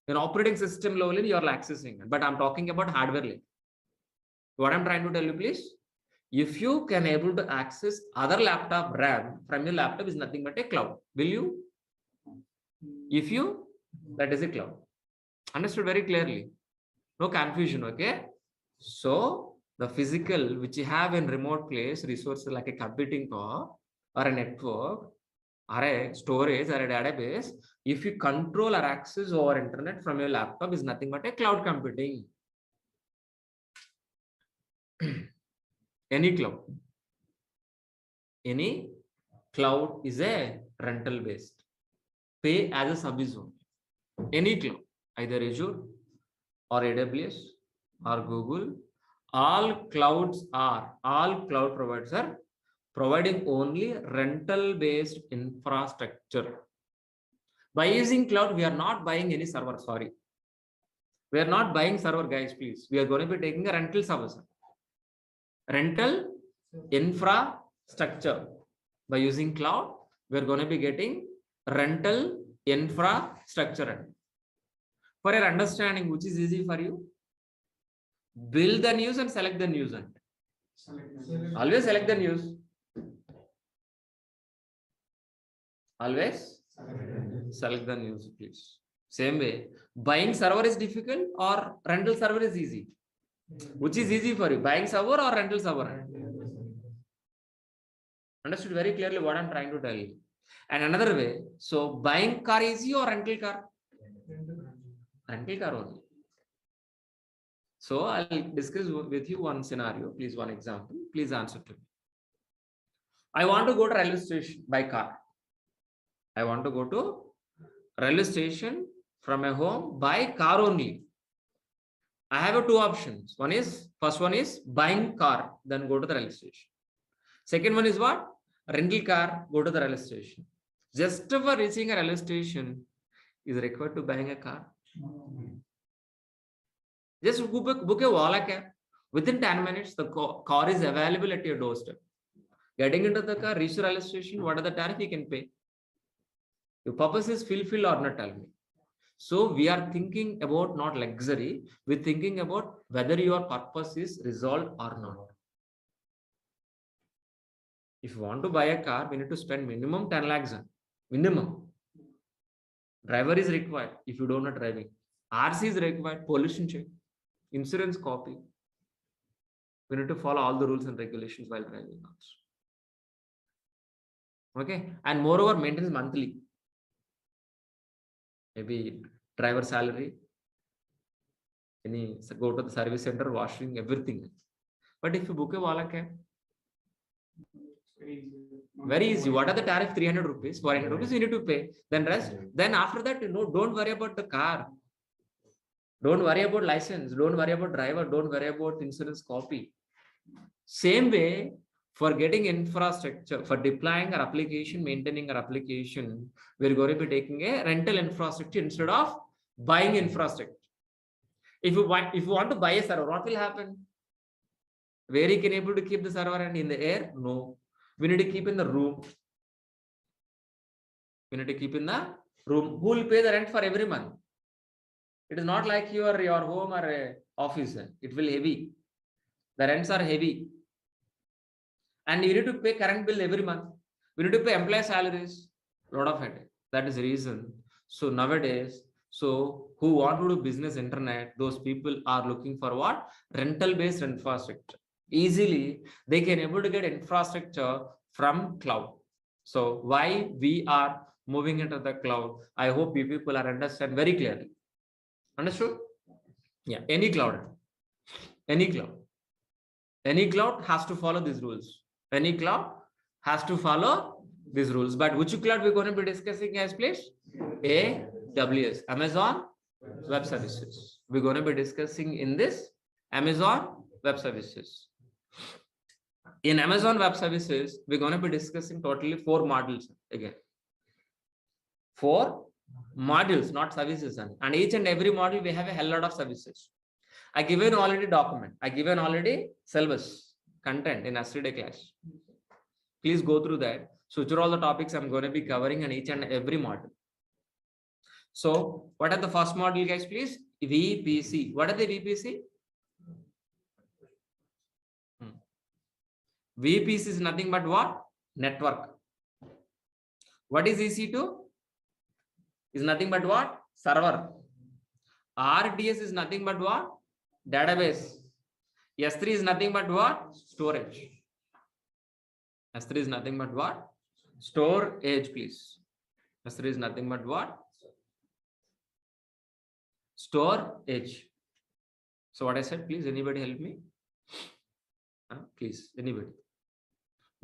In operating system level, you are accessing, but I'm talking about hardware level. What I'm trying to tell you, please, if you can able to access other laptop RAM from your laptop is nothing but a cloud. Will you? If you, that is a cloud. Understood very clearly. No confusion, okay? So the physical which you have in remote place resources like a computing power or a network or a storage or a database, if you control or access over internet from your laptop is nothing but a cloud computing. Any cloud is a rental based, pay as a service only. Any cloud, either Azure or AWS or Google, all cloud providers are providing only rental based infrastructure. By using cloud, we are not buying any server. Sorry, we are not buying server, guys. Please, we are going to be taking a rental service. Rental infrastructure. By using cloud, we are going to be getting rental infrastructure. For your understanding, which is easy for you, build the news and select the news. Always select the news. Always select the news, please. Same way, buying server is difficult or rental server is easy. Which is easy for you, buying server or rental server? Understood very clearly what I'm trying to tell you. And another way, so buying car easy or rental car? Rental car only. So I'll discuss with you one scenario, please, one example. Please answer to me. I want to go to railway station by car. I want to go to railway station from a home by car only. I have two options. First one is buying car, then go to the railway station. Second one is what? Rental car, go to the railway station. Just for reaching a railway station, is required to buying a car. Just book a Walla cab. Within 10 minutes, the car is available at your doorstep. Getting into the car, reach the railway station, what are the tariff you can pay? Your purpose is fulfill or not, tell me. So we are thinking about not luxury, we're thinking about whether your purpose is resolved or not. If you want to buy a car, we need to spend minimum 10 lakhs. Minimum. Driver is required if you don't know driving. RC is required, pollution check, insurance copy. We need to follow all the rules and regulations while driving also. Okay, and moreover, maintenance monthly. Maybe driver salary, go to the service center, washing, everything. But if you book a Walla cab, very easy. What are the tariff? 300 rupees, 400 rupees you need to pay. Then rest. Then after that, don't worry about the car. Don't worry about license. Don't worry about driver. Don't worry about insurance copy. Same way, for getting infrastructure, for deploying our application, maintaining our application, we're going to be taking a rental infrastructure instead of buying infrastructure. If you want to buy a server, what will happen? Where you can able to keep the server and in the air? No. We need to keep in the room. We need to keep in the room. Who will pay the rent for every month? It is not like your home or a office. It will heavy. The rents are heavy. And you need to pay current bill every month. We need to pay employee salaries. Lot of headache. That is the reason. So nowadays, who want to do business internet, those people are looking for what? Rental based infrastructure. Easily, they can able to get infrastructure from cloud. So why we are moving into the cloud? I hope you people are understand very clearly. Understood? Yeah, any cloud has to follow these rules. Any cloud has to follow these rules. But which cloud we're going to be discussing as please? AWS, Amazon Web Services. We're going to be discussing in this Amazon Web Services. In Amazon Web Services, we're going to be discussing totally 4 modules again. 4 modules, not services. And each and every module, we have a hell lot of services. I given already document. I given already syllabus content in yesterday class. Please go through that. So which are all the topics I'm going to be covering in each and every module. So what are the first module, guys, please? VPC. What are the VPC? VPC is nothing but what? Network. What is EC2? Is nothing but what? Server. RDS is nothing but what? Database. S3 is nothing but what? Storage. S3 is nothing but what? Storage, please. S3 is nothing but what? Storage. So what I said, please, anybody help me? Please, anybody.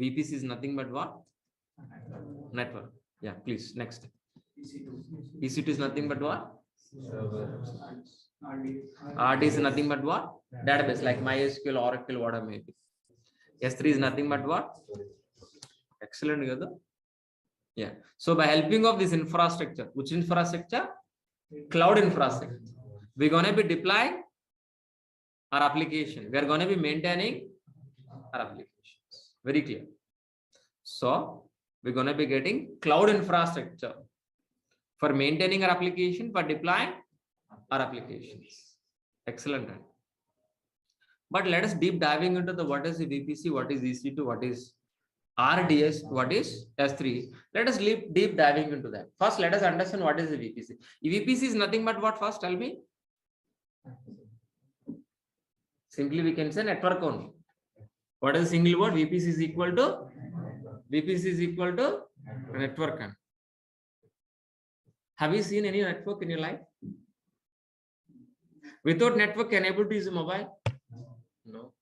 VPC is nothing but what? Network. Yeah, please, next. EC2 is nothing but what? RD is nothing but what? Database, like MySQL, Oracle, whatever may be. S3 is nothing but what? Excellent, Gada. Yeah. So by helping of this infrastructure, which infrastructure? Cloud infrastructure. We're going to be deploying our application. We are going to be maintaining our applications. Very clear. So we're going to be getting cloud infrastructure for maintaining our application, for deploying our applications. Excellent. But let us deep diving into the what is the VPC, what is EC2, what is RDS, what is S3? Let us deep diving into that. First, let us understand what is the VPC. VPC is nothing but what? First, tell me. Simply, we can say network only. What is the single word? VPC is equal to network. Have you seen any network in your life? Without network, can able to use a mobile? No.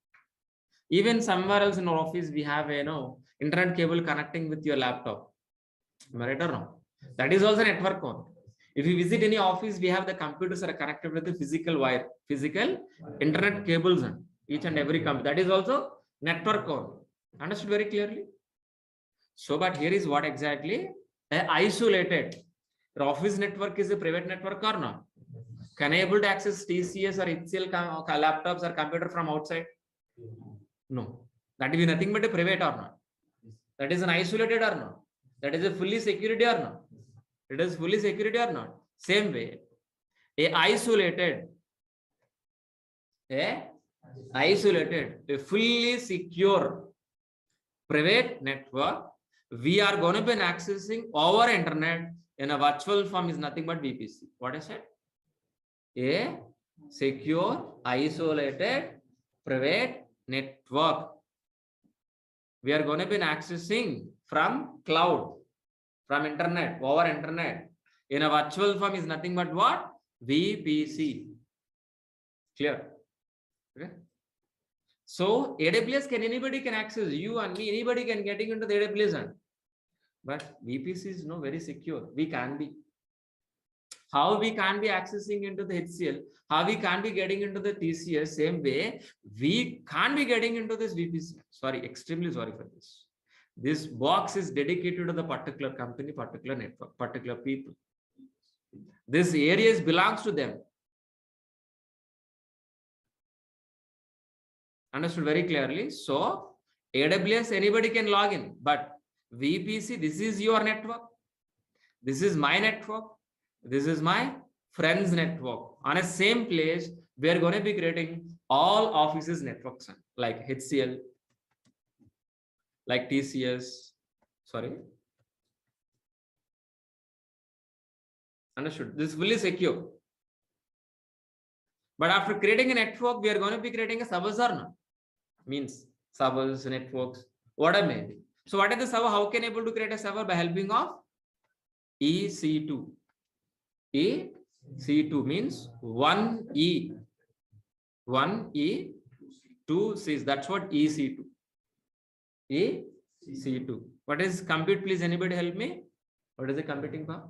Even somewhere else in our office, we have a internet cable connecting with your laptop. Am I right or no? That is also network one. If you visit any office, we have the computers are connected with the physical wire, physical internet cables, and each and every computer. That is also network one. Understood very clearly? So, but here is what exactly isolated. Your office network is a private network or not? Can I able to access TCS or HCL laptops or computer from outside? No. That is nothing but a private or not? That is an isolated or not? That is a fully security or not? It is fully security or not? Same way, a fully secure private network, we are going to be accessing over internet in a virtual form is nothing but VPC. What I said? A secure, isolated, private network. We are going to be accessing from cloud, from internet, over internet. In a virtual form is nothing but what? VPC. Clear? Okay. So AWS anybody can access, you and me, anybody can getting into the AWS. But VPC is very secure. We can be. How we can be accessing into the HCL, how we can be getting into the TCS, same way, we can't be getting into this VPC. Sorry, extremely sorry for this. This box is dedicated to the particular company, particular network, particular people. This areas belongs to them. Understood very clearly. So AWS, anybody can log in, but VPC, this is your network. This is my network. This is my friends network. On a same place, we are going to be creating all offices networks like HCL, like TCS. Sorry. Understood. This is fully secure. But after creating a network, we are going to be creating a servers or not? Means servers, networks, whatever may be. So what is the server? How can able to create a server? By helping of EC2. EC2 means 1E. 1E, 2 Cs. That's what EC2. EC2. What is compute? Please, anybody help me? What is the computing power?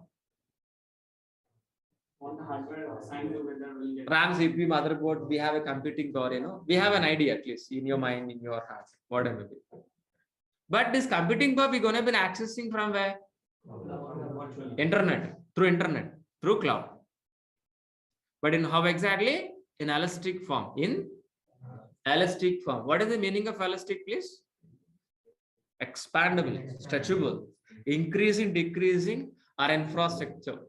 On the hardware assigned to whether we'll get RAM, CPU, motherboard, we have a computing power, we have an idea at least in your mind, in your heart, whatever. But this computing power, we're going to be accessing from where? Internet, through cloud. But in how exactly? In elastic form. In elastic form. What is the meaning of elastic, please? Expandable, stretchable, increasing, decreasing, our infrastructure.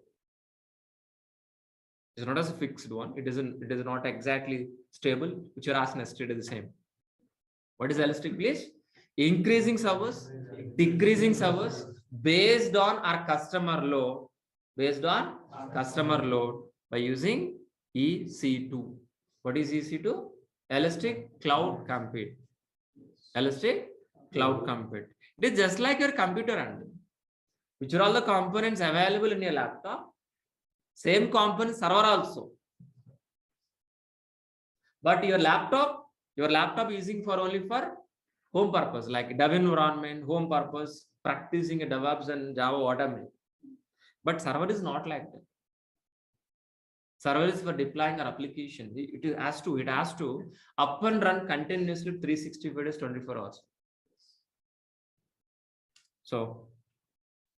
It's not as a fixed one. It is not exactly stable, which you're asking yesterday the same. What is elastic, please? Increasing servers, decreasing servers based on our customer load, by using EC2. What is EC2? Elastic Cloud Compute. Elastic Cloud Compute. It is just like your computer, which are all the components available in your laptop. Same component server also. But your laptop using for only for home purpose, like dev environment, home purpose, practicing a DEVOPS and Java, whatever. But server is not like that. Server is for deploying our application. It has to up and run continuously 365 days, 24 hours. So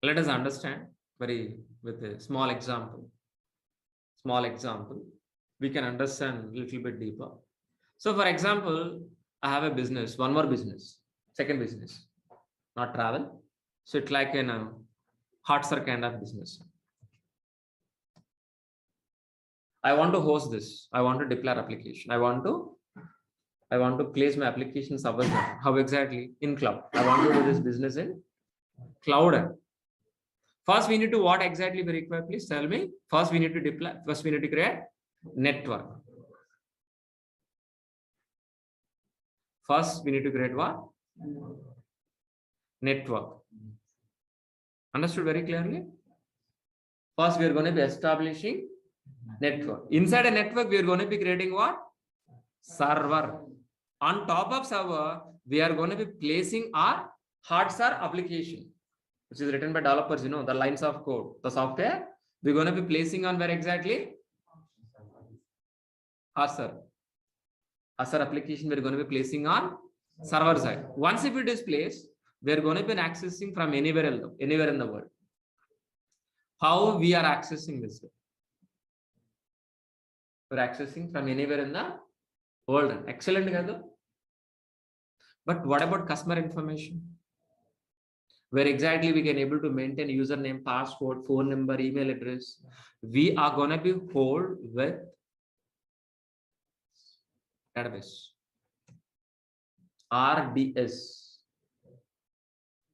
let us understand with a small example. We can understand a little bit deeper. So for example, I have a business, one more business, second business, not travel. So it's like a hot sir kind of business. I want to host this. I want to deploy application. I want I want to place my application servers now. How exactly? In cloud. I want to do this business in cloud. First, we need to what exactly we require? Please tell me. First, we need to deploy. First, we need to create network. First, we need to create what? Network. Understood very clearly? First, we are going to be establishing network. Inside a network, we are going to be creating what? Server. On top of server, we are going to be placing our hardware application, which is written by developers, the lines of code, the software. We're going to be placing on where exactly? Sir application we're going to be placing on server side. Once if it is placed, we're going to be accessing from anywhere in the world. How we are accessing this? We're accessing from anywhere in the world. Excellent, Gadu. But what about customer information? Where exactly we can able to maintain username, password, phone number, email address. We are going to be hold with database. RDS.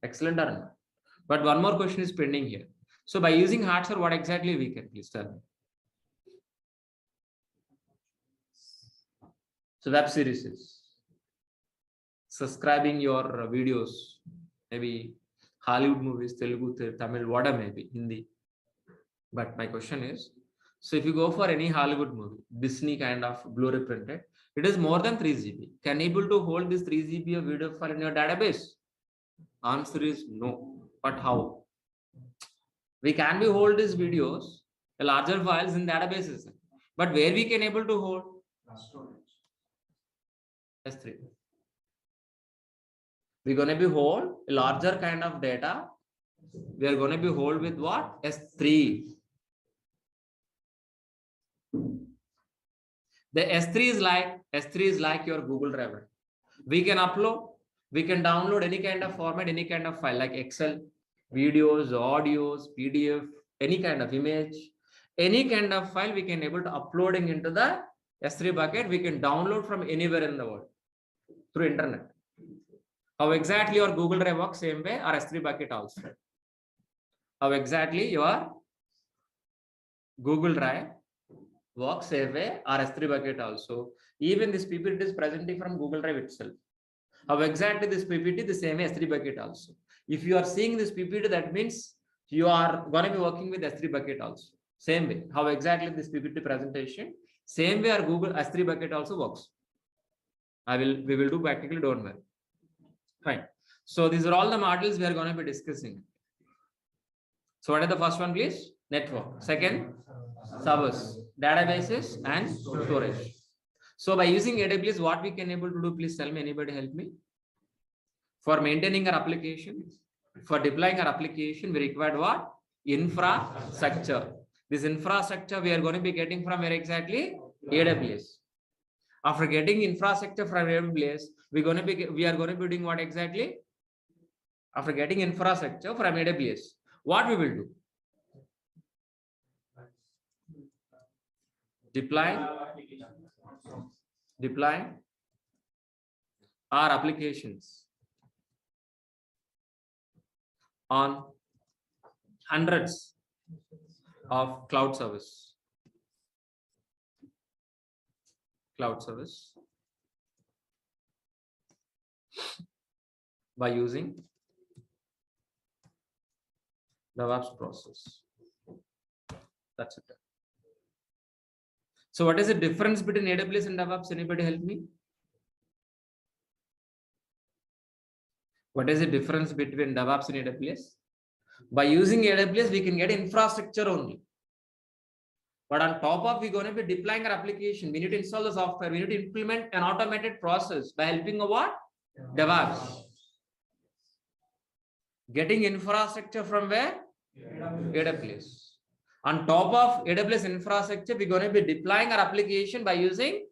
Excellent or not? But one more question is pending here. So by using hardware, what exactly we can? Please tell me. So web series is subscribing your videos, maybe Hollywood movies, Telugu, Tamil, whatever maybe, Hindi. But my question is, so if you go for any Hollywood movie, Disney kind of Blu-ray printed, it is more than 3 GB. Can able to hold this 3 GB of video file in your database? Answer is no. But how? We can be hold these videos, the larger files in databases. But where we can able to hold? S3. We're going to be hold a larger kind of data. We are going to be hold with what? S3. The S3 is like your Google Drive. We can upload, we can download any kind of format, any kind of file like Excel, videos, audios, PDF, any kind of image, any kind of file we can able to uploading into the S3 bucket. We can download from anywhere in the world through internet. How exactly your Google Drive works, same way our S3 bucket also. How exactly your Google Drive works, same way our S3 bucket also. Even this PPT is presenting from Google Drive itself. How exactly this PPT, the same way S3 bucket also. If you are seeing this PPT, that means you are going to be working with S3 bucket also. Same way. How exactly this PPT presentation, same way our Google S3 bucket also works. We will do practically, don't worry. Fine. So these are all the modules we are going to be discussing. So what are the first one, please? Network. Second, servers, databases, and storage. So by using AWS, what we can able to do? Please tell me. Anybody help me? For maintaining our application, for deploying our application, we required what? Infrastructure. This infrastructure we are going to be getting from where exactly? AWS. After getting infrastructure from AWS, we are going to be doing what exactly? After getting infrastructure from AWS, what we will do? Deploy our applications on hundreds of cloud service. By using DEVOPS process. That's it. So what is the difference between AWS and DEVOPS? Anybody help me? What is the difference between DEVOPS and AWS? By using AWS, we can get infrastructure only. But on top of, we're going to be deploying our application. We need to install the software. We need to implement an automated process by helping of what? DEVOPS. Getting infrastructure from where? AWS. On top of AWS infrastructure, we're going to be deploying our application by using